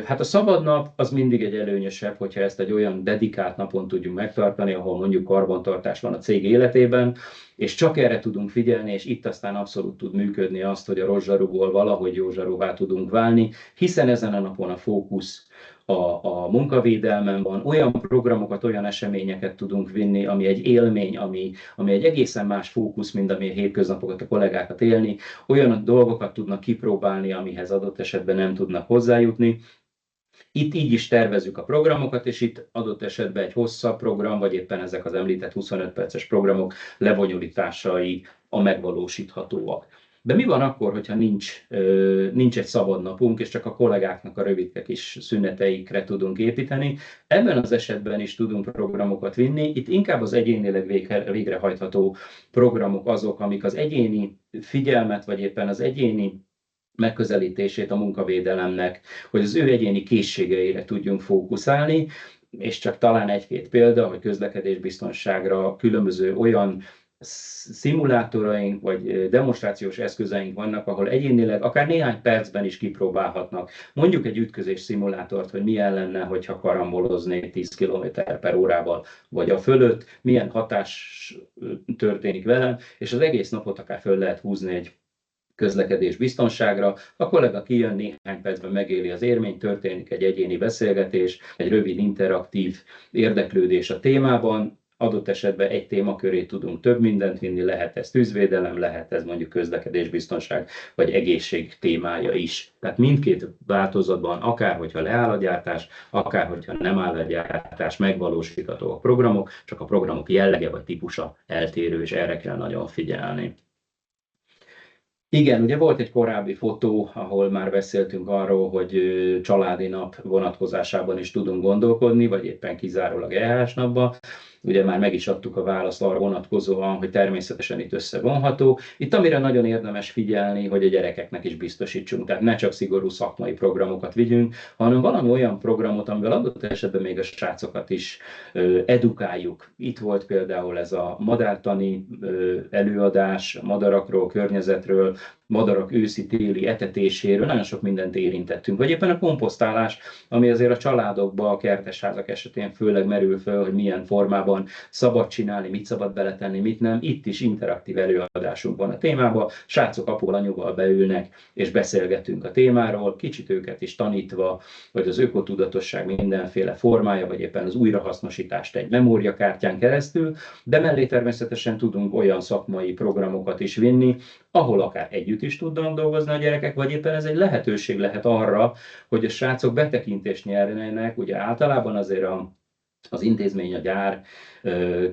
Hát a szabad nap az mindig egy előnyösebb, hogyha ezt egy olyan dedikált napon tudjuk megtartani, ahol mondjuk karbantartás van a cég életében, és csak erre tudunk figyelni, és itt aztán abszolút tud működni azt, hogy a rosszsarúból valahogy jó zsarúvá tudunk válni, hiszen ezen a napon a fókusz a munkavédelmen van, olyan programokat, olyan eseményeket tudunk vinni, ami egy élmény, ami egy egészen más fókusz, mint ami a hétköznapokat, a kollégákat élni, olyan dolgokat tudnak kipróbálni, amihez adott esetben nem tudnak hozzájutni. Itt így is tervezzük a programokat, és itt adott esetben egy hosszabb program, vagy éppen ezek az említett 25 perces programok lebonyolításai a megvalósíthatóak. De mi van akkor, hogyha nincs egy szabad napunk, és csak a kollégáknak a rövidke kis szüneteikre tudunk építeni? Ebben az esetben is tudunk programokat vinni. Itt inkább az egyénileg végrehajtható programok azok, amik az egyéni figyelmet, vagy éppen az egyéni megközelítését a munkavédelemnek, hogy az ő egyéni készségeire tudjunk fókuszálni, és csak talán egy-két példa, hogy közlekedésbiztonságra különböző olyan szimulátoraink vagy demonstrációs eszközeink vannak, ahol egyénileg akár néhány percben is kipróbálhatnak. Mondjuk egy ütközés szimulátort, hogy milyen lenne, hogyha karamboloznék 10 km/h vagy a fölött, milyen hatás történik velem, és az egész napot akár föl lehet húzni egy közlekedés biztonságra. A kollega kijön, néhány percben megéli az élményt, történik egy egyéni beszélgetés, egy rövid interaktív érdeklődés a témában. Adott esetben egy témaköré tudunk több mindent vinni, lehet ez tűzvédelem, lehet ez mondjuk közlekedésbiztonság, vagy egészség témája is. Tehát mindkét változatban, akár hogyha leáll a gyártás, akár hogyha nem áll a gyártás, megvalósítható a programok, csak a programok jellege vagy típusa eltérő, és erre kell nagyon figyelni. Igen, ugye volt egy korábbi fotó, ahol már beszéltünk arról, hogy családi nap vonatkozásában is tudunk gondolkodni, vagy éppen kizárólag EH napban. Ugye már meg is adtuk a választ arra vonatkozóan, hogy természetesen itt összevonható. Itt amire nagyon érdemes figyelni, hogy a gyerekeknek is biztosítsunk, tehát ne csak szigorú szakmai programokat vigyünk, hanem valami olyan programot, amivel adott esetben még a srácokat is edukáljuk. Itt volt például ez a madártani előadás, madarakról, környezetről, madarak őszi-téli etetéséről, nagyon sok mindent érintettünk. Vagy éppen a komposztálás, ami azért a családokban, a kertesházak esetén főleg merül föl, hogy milyen formában szabad csinálni, mit szabad beletenni, mit nem. Itt is interaktív előadásunk van a témában. Srácok apul anyuval beülnek, és beszélgetünk a témáról, kicsit őket is tanítva, vagy az ökotudatosság mindenféle formája, vagy éppen az újrahasznosítást egy memóriakártyán keresztül, de mellé természetesen tudunk olyan szakmai programokat is vinni, ahol akár együtt is tudnak dolgozni a gyerekek, vagy éppen ez egy lehetőség lehet arra, hogy a srácok betekintést nyernének. Ugye általában azért az intézmény, a gyár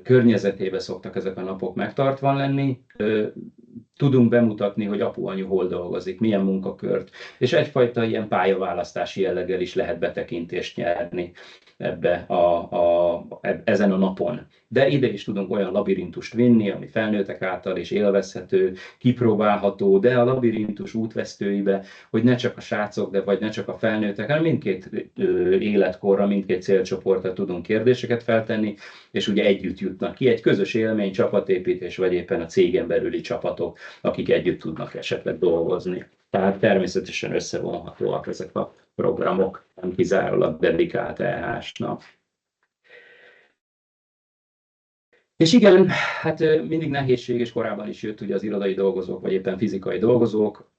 környezetében szoktak ezek a napok megtartva lenni. Tudunk bemutatni, hogy apu-anyu hol dolgozik, milyen munkakört, és egyfajta ilyen pályaválasztási jelleggel is lehet betekintést nyerni ezen a napon. De ide is tudunk olyan labirintust vinni, ami felnőttek által is élvezhető, kipróbálható, de a labirintus útvesztőibe, hogy ne csak a srácok, vagy ne csak a felnőttek, hanem mindkét életkorra, mindkét célcsoportra tudunk kérdéseket feltenni, és ugye együtt jutnak ki. Egy közös élmény, csapatépítés, vagy éppen a cégen belüli csapatok, akik együtt tudnak esetleg dolgozni. Tehát természetesen összevonhatóak ezek a programok, nem kizárólag dedikált EH-nak. És igen, hát mindig nehézség, és korábban is jött ugye az irodai dolgozók, vagy éppen fizikai dolgozók.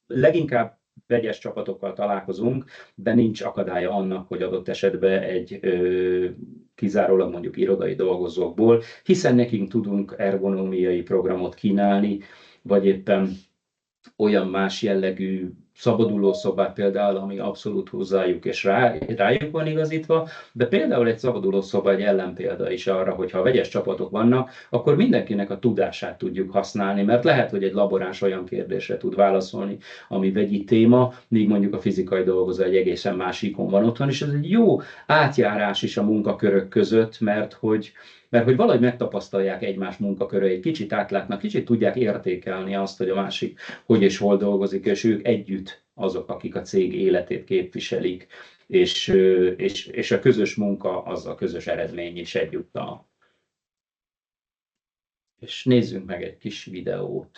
Leginkább vegyes csapatokkal találkozunk, de nincs akadálya annak, hogy adott esetben egy kizárólag mondjuk irodai dolgozókból, hiszen nekünk tudunk ergonómiai programot kínálni, vagy éppen olyan más jellegű szabadulószobát például, ami abszolút hozzájuk és rájuk van igazítva, de például egy szabadulószoba egy ellenpélda is arra, hogy ha vegyes csapatok vannak, akkor mindenkinek a tudását tudjuk használni, mert lehet, hogy egy laboráns olyan kérdésre tud válaszolni, ami vegyi téma, míg mondjuk a fizikai dolgozó egy egészen másikon van otthon, és ez egy jó átjárás is a munkakörök között, mert hogy valahogy megtapasztalják egymás munkaköreit, kicsit átlátnak, kicsit tudják értékelni azt, hogy a másik hogy és hol dolgozik, és ők együtt azok, akik a cég életét képviselik, és a közös munka az a közös eredmény is egyúttal. És nézzünk meg egy kis videót.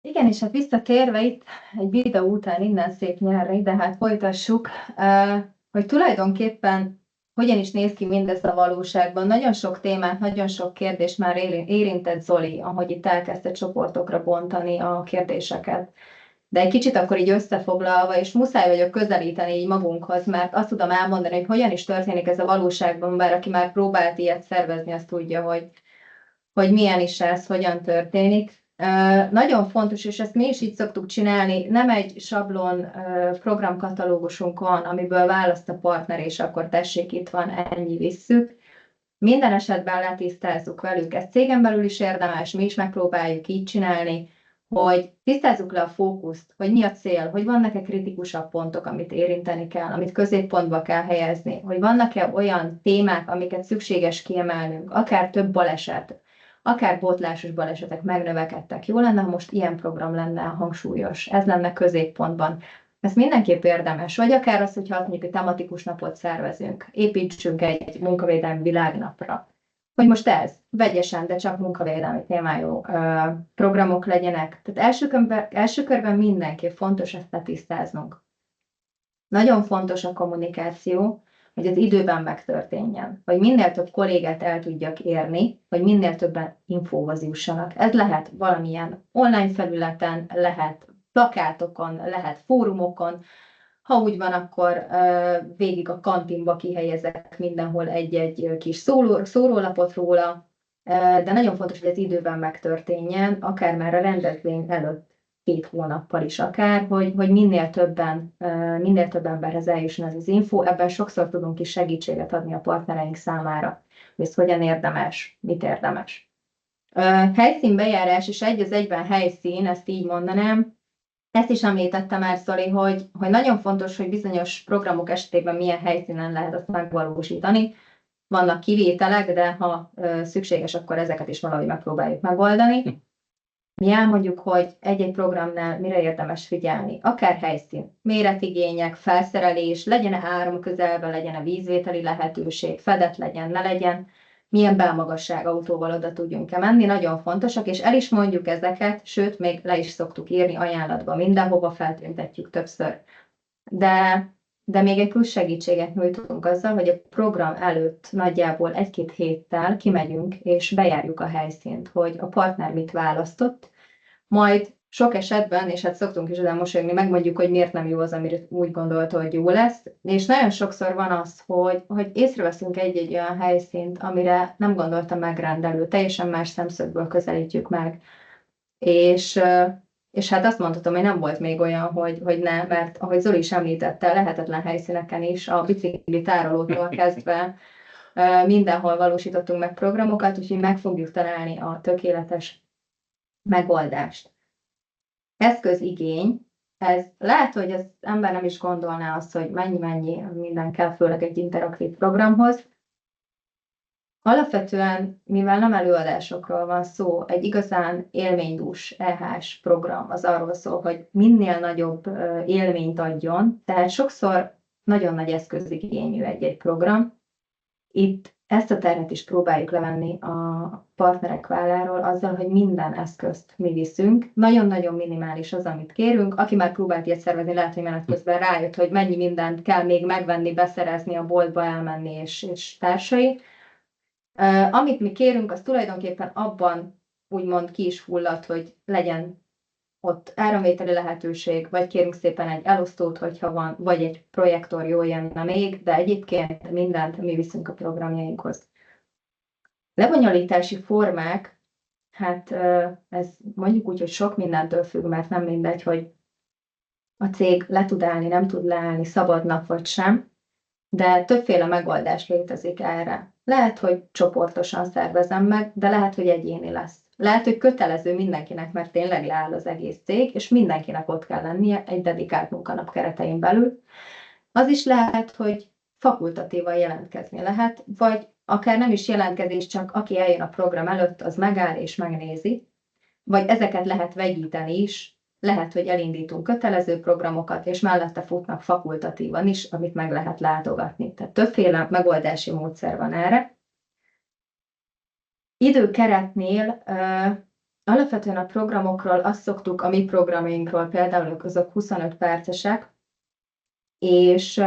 Igen, és hát visszatérve itt egy videó után innen szép nyelre, de hát folytassuk, hogy tulajdonképpen hogyan is néz ki mindez a valóságban. Nagyon sok témát, nagyon sok kérdést már érintett Zoli, ahogy itt elkezdte csoportokra bontani a kérdéseket. De egy kicsit akkor így összefoglalva, és muszáj vagyok közelíteni így magunkhoz, mert azt tudom elmondani, hogy hogyan is történik ez a valóságban, bár aki már próbált ilyet szervezni, azt tudja, hogy milyen is ez, hogyan történik. Nagyon fontos, és ezt mi is így szoktuk csinálni, nem egy sablon programkatalógusunk van, amiből választ a partner, és akkor tessék, itt van, ennyi, visszük. Minden esetben letisztázzuk velük, ezt cégen belül is érdemes, mi is megpróbáljuk így csinálni, hogy tisztázzuk le a fókuszt, hogy mi a cél, hogy vannak-e kritikusabb pontok, amit érinteni kell, amit középpontba kell helyezni, hogy vannak-e olyan témák, amiket szükséges kiemelnünk, akár több baleset, akár botlásos balesetek megnövekedtek. Jó lenne, ha most ilyen program lenne hangsúlyos, ez lenne középpontban. Ez mindenképp érdemes, vagy akár az, hogyha mondjuk egy tematikus napot szervezünk, építsünk egy munkavédelmi világnapra, hogy most ez, vegyesen, de csak munkavédelmi témájú programok legyenek. Tehát első körben mindenképp fontos ezt letisztáznunk. Nagyon fontos a kommunikáció, hogy az időben megtörténjen, hogy minél több kollégát el tudjak érni, hogy minél többen infóhoz jussanak. Ez lehet valamilyen online felületen, lehet plakátokon, lehet fórumokon. Ha úgy van, akkor végig a kantinba kihelyezek mindenhol egy-egy kis szórólapot róla, de nagyon fontos, hogy ez időben megtörténjen, akár már a rendezvény előtt 2 hónappal is akár, hogy minél több emberhez eljusson ez az info, ebben sokszor tudunk is segítséget adni a partnereink számára, hogy ez hogyan érdemes, mit érdemes. Helyszínbejárás és egy az egyben helyszín, ezt így mondanám. Ezt is említette már Zoli, hogy nagyon fontos, hogy bizonyos programok esetében milyen helyszínen lehet azt megvalósítani. Vannak kivételek, de ha szükséges, akkor ezeket is valahogy megpróbáljuk megoldani. Mi elmondjuk, hogy egy-egy programnál mire érdemes figyelni. Akár helyszín, méretigények, felszerelés, legyen áram közelben, legyen vízvételi lehetőség, fedett legyen, ne legyen, milyen belmagasság autóval oda tudjunk-e menni, nagyon fontosak, és el is mondjuk ezeket, sőt, még le is szoktuk írni ajánlatba, mindenhova feltüntetjük többször. De még egy plusz segítséget nyújtunk azzal, hogy a program előtt nagyjából 1-2 héttel kimegyünk, és bejárjuk a helyszínt, hogy a partner mit választott, majd sok esetben, és hát szoktunk is oda mosolyogni, megmondjuk, hogy miért nem jó az, amire úgy gondolta, hogy jó lesz, és nagyon sokszor van az, hogy észreveszünk egy-egy olyan helyszínt, amire nem gondolta megrendelő, teljesen más szemszögből közelítjük meg, és hát azt mondhatom, hogy nem volt még olyan, hogy ne, mert ahogy Zoli is említette, lehetetlen helyszíneken is, a bicikli tárolótól kezdve mindenhol valósítottunk meg programokat, úgyhogy meg fogjuk találni a tökéletes megoldást. Eszközigény, ez lehet, hogy az ember nem is gondolná azt, hogy mennyi minden kell, főleg egy interaktív programhoz, Alapvetően, mivel nem előadásokról van szó, egy igazán élménydús EH-s program az arról szól, hogy minél nagyobb élményt adjon, tehát sokszor nagyon nagy eszközigényű egy program. Itt ezt a terhet is próbáljuk levenni a partnerek válláról azzal, hogy minden eszközt mi viszünk. Nagyon-nagyon minimális az, amit kérünk. Aki már próbált ilyet szervezni, lehet, hogy menet közben rájött, hogy mennyi mindent kell még megvenni, beszerezni, a boltba elmenni és társai. Amit mi kérünk, az tulajdonképpen abban úgymond ki is fullad, hogy legyen ott áramvételi lehetőség, vagy kérünk szépen egy elosztót, hogyha van, vagy egy projektor, jól jönne még, de egyébként mindent mi viszünk a programjainkhoz. Lebonyolítási formák, hát ez mondjuk úgy, hogy sok mindentől függ, mert nem mindegy, hogy a cég le tud állni, nem tud leállni, szabad nap vagy sem, de többféle megoldás létezik erre. Lehet, hogy csoportosan szervezem meg, de lehet, hogy egyéni lesz. Lehet, hogy kötelező mindenkinek, mert tényleg leáll az egész cég, és mindenkinek ott kell lennie egy dedikált munkanap keretein belül. Az is lehet, hogy fakultatívan jelentkezni lehet, vagy akár nem is jelentkezés, csak aki eljön a program előtt, az megáll és megnézi, vagy ezeket lehet vegyíteni is. Lehet, hogy elindítunk kötelező programokat, és mellette futnak fakultatívan is, amit meg lehet látogatni. Tehát többféle megoldási módszer van erre. Időkeretnél alapvetően a programokról azt szoktuk, a mi programjainkról például azok 25 percesek, és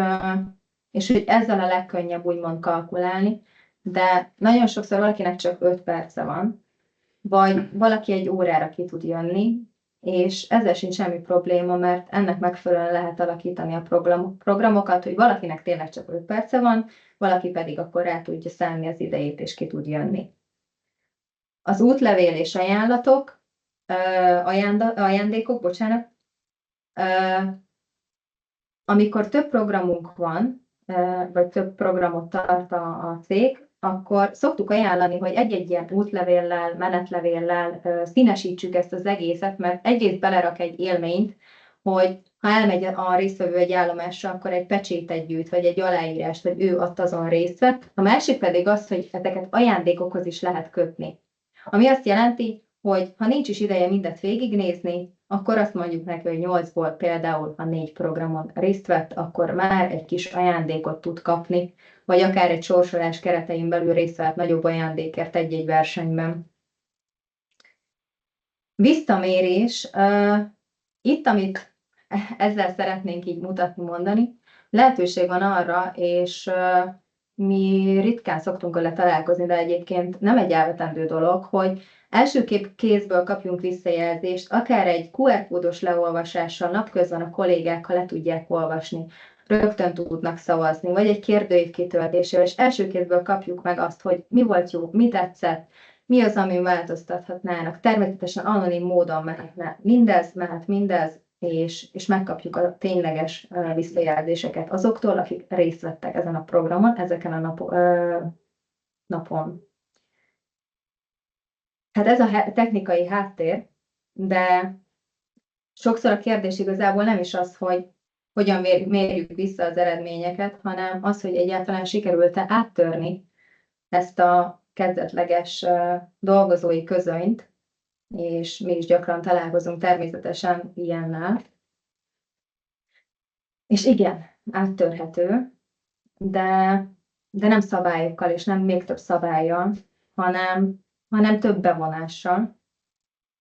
hogy ezzel a legkönnyebb úgymond kalkulálni, de nagyon sokszor valakinek csak 5 perce van, vagy valaki egy órára ki tud jönni, és ezzel sincs semmi probléma, mert ennek megfelelően lehet alakítani a programokat, hogy valakinek tényleg csak 5 perce van, valaki pedig akkor rá tudja szállni az idejét, és ki tud jönni. Az útlevél és ajánlatok, ajándékok, bocsánat, amikor több programunk van, vagy több programot tart a cég, akkor szoktuk ajánlani, hogy egy-egy ilyen útlevéllel, menetlevéllel színesítsük ezt az egészet, mert egyrészt belerak egy élményt, hogy ha elmegy a résztvevő egy állomásra, akkor egy pecsétet gyűjt, vagy egy aláírást, hogy ő ott azon részt vett. A másik pedig az, hogy ezeket ajándékokhoz is lehet kötni. Ami azt jelenti, hogy ha nincs is ideje mindet végignézni, akkor azt mondjuk neki, hogy 8-ból például, ha 4 programon részt vett, akkor már egy kis ajándékot tud kapni, vagy akár egy sorsolás keretein belül részt vett nagyobb ajándékért egy-egy versenyben. Visszamérés, itt, amit ezzel szeretnénk így mutatni, mondani, lehetőség van arra, és mi ritkán szoktunk vele találkozni, de egyébként nem egy elvetendő dolog, hogy első kézből kapjunk visszajelzést, akár egy QR kódos leolvasással napközben a kollégák, ha le tudják olvasni, rögtön tudnak szavazni, vagy egy kérdőív kitöltésével, és első kézből kapjuk meg azt, hogy mi volt jó, mi tetszett, mi az, ami változtathatnának. Természetesen anonim módon mehetne mindez, és megkapjuk a tényleges visszajelzéseket azoktól, akik részt vettek ezen a programon, ezeken a napon. Hát ez a technikai háttér, de sokszor a kérdés igazából nem is az, hogy hogyan mérjük vissza az eredményeket, hanem az, hogy egyáltalán sikerült-e áttörni ezt a kezdetleges dolgozói közönyt, és mi is gyakran találkozunk természetesen ilyennel. És igen, áttörhető, de nem szabályokkal, és nem még több szabállyal, hanem több bevonással.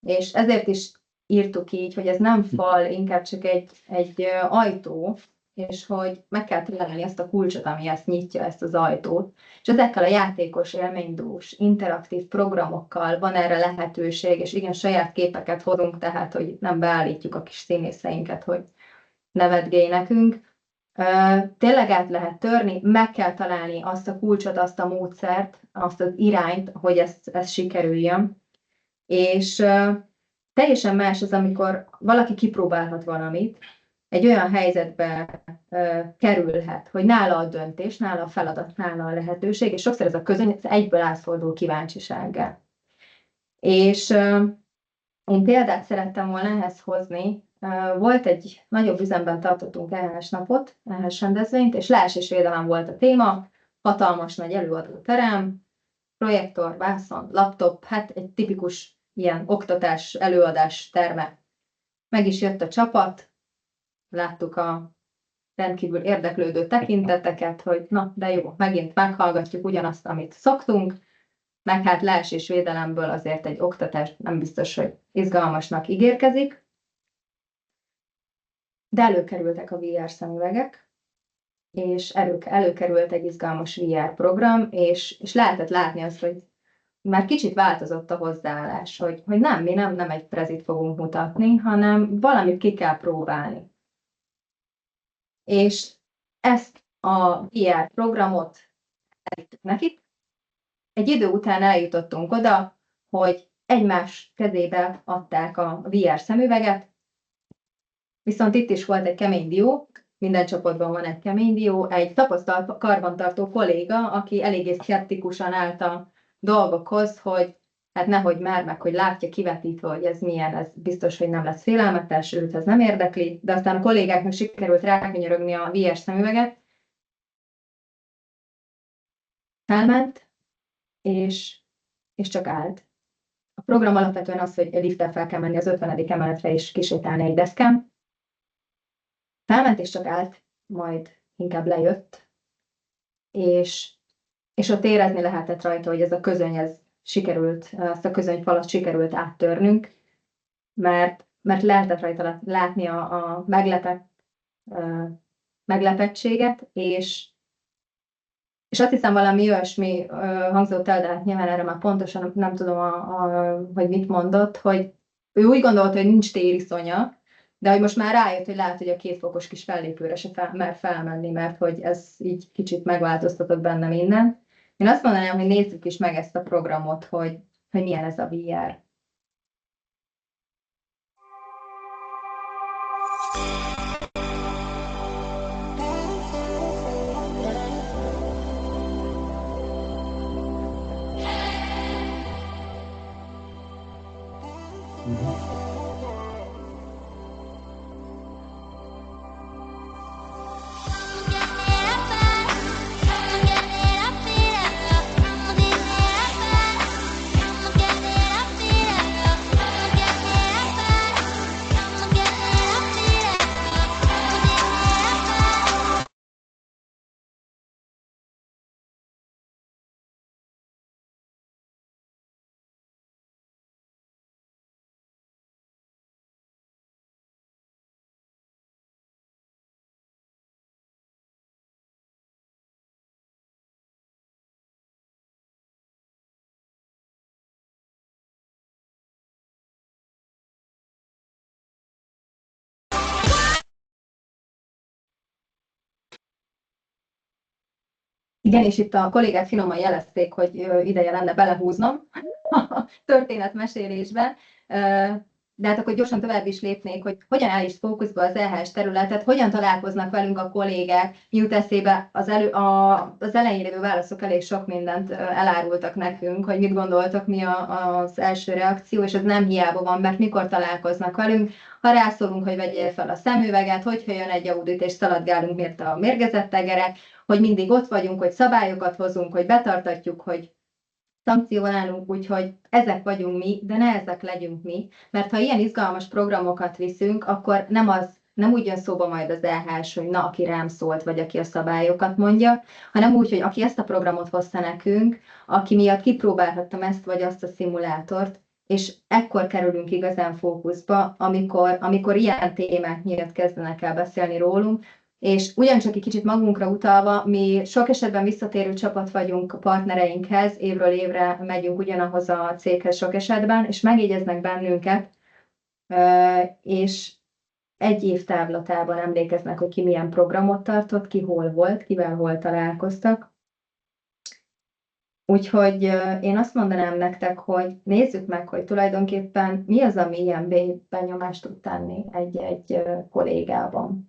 És ezért is írtuk így, hogy ez nem fal, inkább csak egy ajtó, és hogy meg kell találni ezt a kulcsot, ami ezt nyitja, ezt az ajtót. És ezekkel a játékos, élménydús, interaktív programokkal van erre lehetőség, és igen, saját képeket hozunk, tehát, hogy nem beállítjuk a kis színészeinket, hogy nevetgélj nekünk. Tényleg át lehet törni, meg kell találni azt a kulcsot, azt a módszert, azt az irányt, hogy ez sikerüljön. És teljesen más az, amikor valaki kipróbálhat valamit, egy olyan helyzetbe kerülhet, hogy nála a döntés, nála a feladat, nála a lehetőség, és sokszor ez a közöny egyből átfordul kíváncsisággá. És én példát szerettem volna ehhez hozni. Volt egy nagyobb üzemben tartottunk EHS napot, EHS rendezvényt, és leesésvédelem volt a téma, hatalmas nagy előadóterem, projektor, vászon, laptop, hát egy tipikus ilyen oktatás, előadás terme. Meg is jött a csapat, láttuk a rendkívül érdeklődő tekinteteket, hogy na, de jó, megint meghallgatjuk ugyanazt, amit szoktunk, meg hát leesés védelemből azért egy oktatás nem biztos, hogy izgalmasnak ígérkezik. De előkerültek a VR szemüvegek, és előkerült egy izgalmas VR program, és lehetett látni azt, hogy már kicsit változott a hozzáállás, hogy nem, mi nem egy prezit fogunk mutatni, hanem valamit ki kell próbálni. És ezt a VR programot elvittük nekik. Egy idő után eljutottunk oda, hogy egymás kezébe adták a VR szemüveget, viszont itt is volt egy kemény dió, minden csoportban van egy kemény dió, egy tapasztalt karbantartó kolléga, aki eléggé szkeptikusan állt a dolgokhoz, hogy hát nehogy már meg, hogy látja kivetítve, hogy ez milyen, ez biztos, hogy nem lesz félelmetes, őt ez nem érdekli, de aztán a kollégáknak sikerült rákönyörögni a VR szemüveget. Felment, és csak állt. A program alapvetően az, hogy lifttel fel kell menni az 50. emeletre és kisétálni egy deszkán. Felment és csak állt, majd inkább lejött, és ott érezni lehetett rajta, hogy ez a közöny, ez sikerült, ezt a közönyfalat sikerült áttörnünk, mert lehetett rajta látni a meglepettséget, és azt hiszem valami olyasmi hangzott el, de hát nyilván erre már pontosan nem tudom, hogy mit mondott, hogy ő úgy gondolta, hogy nincs tériszonya, de hogy most már rájött, hogy lehet, hogy a 2 fokos kis fellépőre se mer felmenni, mert hogy ez így kicsit megváltoztatott benne mindent. Én azt mondanám, hogy nézzük is meg ezt a programot, hogy milyen ez a VR. Igen, és itt a kollégák finoman jelezték, hogy ideje lenne belehúznom a történetmesélésbe, de hát akkor gyorsan tovább is lépnék, hogy hogyan áll is fókuszba az EHS területet, hogyan találkoznak velünk a kollégák, jut eszébe az elején lévő válaszok elég sok mindent elárultak nekünk, hogy mit gondoltak, mi az első reakció, és ez nem hiába van, mert mikor találkoznak velünk, ha rászólunk, hogy vegyél fel a szemüveget, hogyha jön egy audit és szaladgálunk, miért a mérgezett tegerek, hogy mindig ott vagyunk, hogy szabályokat hozunk, hogy betartatjuk, hogy szankcionálunk, úgyhogy ezek vagyunk mi, de ne ezek legyünk mi, mert ha ilyen izgalmas programokat viszünk, akkor nem úgy jön szóba majd az EHS, hogy na, aki rám szólt, vagy aki a szabályokat mondja, hanem úgy, hogy aki ezt a programot hozta nekünk, aki miatt kipróbálhattam ezt vagy azt a szimulátort, és ekkor kerülünk igazán fókuszba, amikor ilyen témák miatt kezdenek el beszélni rólunk, és ugyancsak egy kicsit magunkra utalva, mi sok esetben visszatérő csapat vagyunk a partnereinkhez, évről évre megyünk ugyanahoz a céghez sok esetben, és megjegyeznek bennünket, és egy év távlatában emlékeznek, hogy ki milyen programot tartott, ki hol volt, kivel hol találkoztak. Úgyhogy én azt mondanám nektek, hogy nézzük meg, hogy tulajdonképpen mi az, ami ilyen benyomást tud tenni egy kollégában.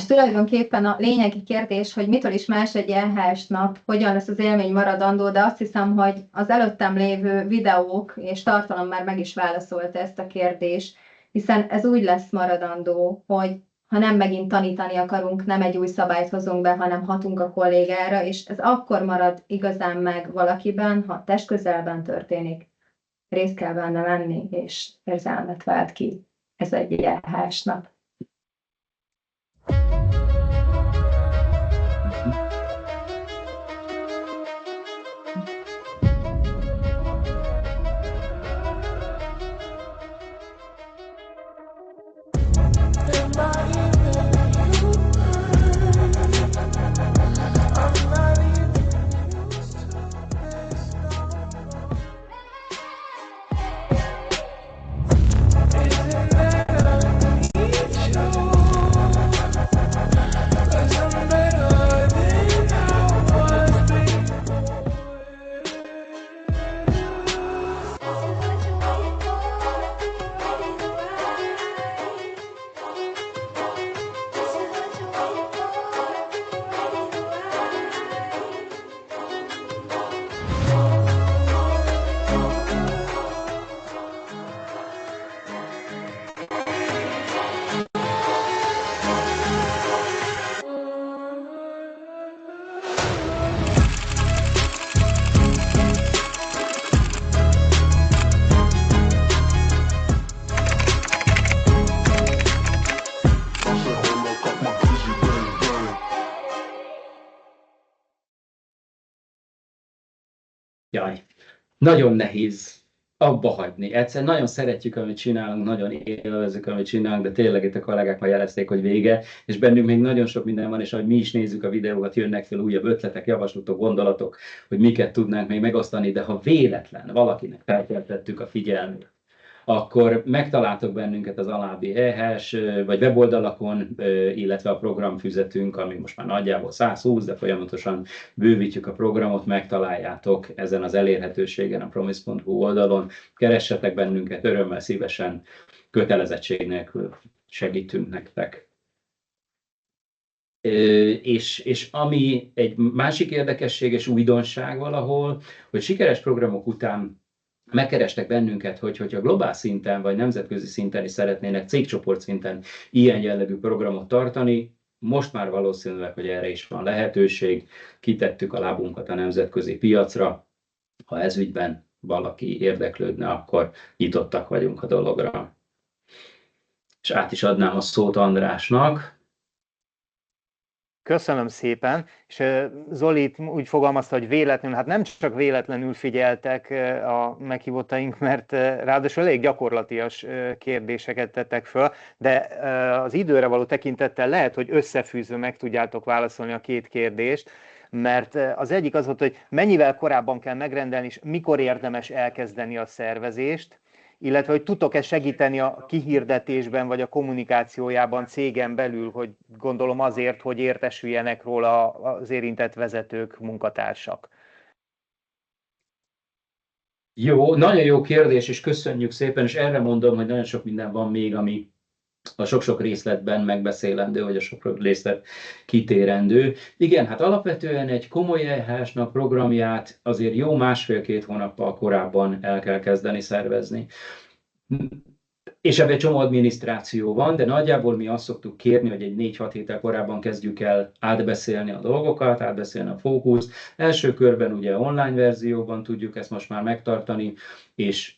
És tulajdonképpen a lényegi kérdés, hogy mitől is más egy EHS nap, hogyan lesz az élmény maradandó, de azt hiszem, hogy az előttem lévő videók és tartalom már meg is válaszolta ezt a kérdést, hiszen ez úgy lesz maradandó, hogy ha nem megint tanítani akarunk, nem egy új szabályt hozunk be, hanem hatunk a kollégára, és ez akkor marad igazán meg valakiben, ha testközelben történik. Részt kell benne venni, és érzelmet vált ki. Ez egy EHS nap. Jaj, nagyon nehéz abba hagyni. Egyszerűen nagyon szeretjük, amit csinálunk, nagyon élvezzük, amit csinálunk, de tényleg itt a kollégák már jelezték, hogy vége, és bennünk még nagyon sok minden van, és ahogy mi is nézzük a videókat, jönnek fel újabb ötletek, javaslatok, gondolatok, hogy miket tudnánk még megosztani, de ha véletlen valakinek felkeltettük a figyelmét, akkor megtaláltok bennünket az alábbi EHS vagy weboldalakon, illetve a programfüzetünk, ami most már nagyjából 120, de folyamatosan bővítjük a programot, megtaláljátok ezen az elérhetőségen, a promise.hu oldalon. Keressetek bennünket, örömmel, szívesen, kötelezettség nélkül segítünk nektek. És ami egy másik érdekesség és újdonság valahol, hogy sikeres programok után megkerestek bennünket, hogyha globál szinten vagy nemzetközi szinten is szeretnének cégcsoport szinten ilyen jellegű programot tartani, most már valószínűleg, hogy erre is van lehetőség, kitettük a lábunkat a nemzetközi piacra, ha ez ügyben valaki érdeklődne, akkor nyitottak vagyunk a dologra. És át is adnám a szót Andrásnak. Köszönöm szépen, és Zoli úgy fogalmazta, hogy véletlenül, hát nem csak véletlenül figyeltek a meghívottaink, mert ráadásul elég gyakorlatias kérdéseket tettek föl, de az időre való tekintettel lehet, hogy összefűzve meg tudjátok válaszolni a két kérdést, mert az egyik az volt, hogy mennyivel korábban kell megrendelni, és mikor érdemes elkezdeni a szervezést, illetve hogy tudtok-e segíteni a kihirdetésben vagy a kommunikációjában cégen belül, hogy gondolom azért, hogy értesüljenek róla az érintett vezetők, munkatársak. Jó, nagyon jó kérdés, és köszönjük szépen, és erre mondom, hogy nagyon sok minden van még, ami a sok-sok részletben megbeszélendő, vagy a sok részlet kitérendő. Igen, hát alapvetően egy komoly EHS-nak programját azért jó 1,5-2 hónappal korábban el kell kezdeni szervezni. És ebben egy csomó adminisztráció van, de nagyjából mi azt szoktuk kérni, hogy egy 4-6 héttel korábban kezdjük el átbeszélni a dolgokat, átbeszélni a fókuszt. Első körben ugye online verzióban tudjuk ezt most már megtartani, és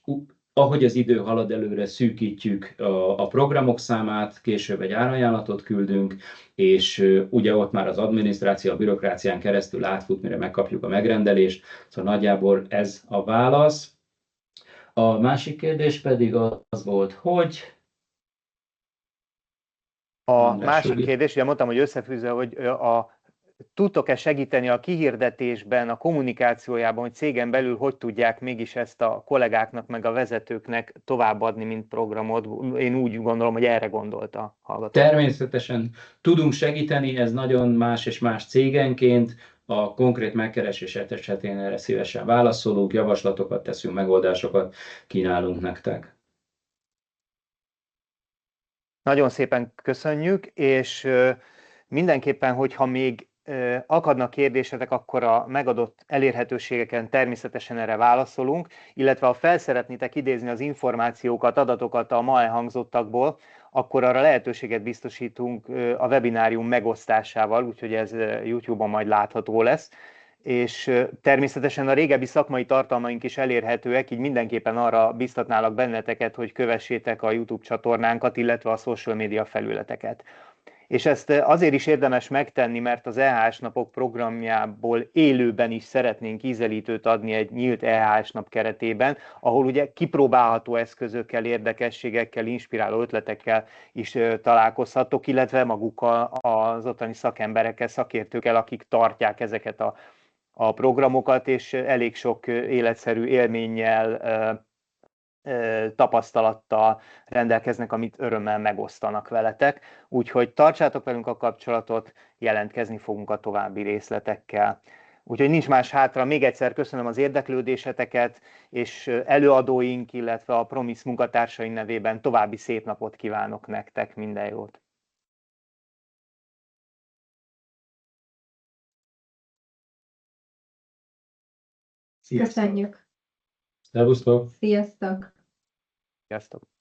ahogy az idő halad előre, szűkítjük a programok számát, később egy árajánlatot küldünk, és ugye ott már az adminisztráció, a bürokrácián keresztül átfut, mire megkapjuk a megrendelést. Szóval nagyjából ez a válasz. A másik kérdés pedig az volt, hogy... A másik kérdés, ugye mondtam, hogy összefűzve, hogy tudtok-e segíteni a kihirdetésben, a kommunikációjában, hogy cégen belül hogy tudják mégis ezt a kollégáknak, meg a vezetőknek továbbadni, mint programot? Én úgy gondolom, hogy erre gondolt a hallgató. Természetesen tudunk segíteni, ez nagyon más és más cégenként. A konkrét megkeresés esetén erre szívesen válaszolunk, javaslatokat teszünk, megoldásokat kínálunk nektek. Nagyon szépen köszönjük, és Mindenképpen, hogyha még akadnak kérdésetek, akkor a megadott elérhetőségeken természetesen erre válaszolunk, illetve ha felszeretnétek idézni az információkat, adatokat a ma elhangzottakból, akkor arra lehetőséget biztosítunk a webinárium megosztásával, úgyhogy ez YouTube-on majd látható lesz. És természetesen a régebbi szakmai tartalmaink is elérhetőek, így mindenképpen arra biztatnálak benneteket, hogy kövessétek a YouTube csatornánkat, illetve a social media felületeket. És ezt azért is érdemes megtenni, mert az EHS napok programjából élőben is szeretnénk ízelítőt adni egy nyílt EHS nap keretében, ahol ugye kipróbálható eszközökkel, érdekességekkel, inspiráló ötletekkel is találkozhatok, illetve magukkal az ottani szakemberekkel, szakértőkkel, akik tartják ezeket a programokat, és elég sok életszerű élménnyel, tapasztalattal rendelkeznek, amit örömmel megosztanak veletek. Úgyhogy tartsátok velünk a kapcsolatot, jelentkezni fogunk a további részletekkel. Úgyhogy nincs más hátra, még egyszer köszönöm az érdeklődéseteket, és előadóink, illetve a Promise munkatársaink nevében további szép napot kívánok nektek, minden jót! Köszönjük! Szervusztok! Sziasztok! Sziasztok!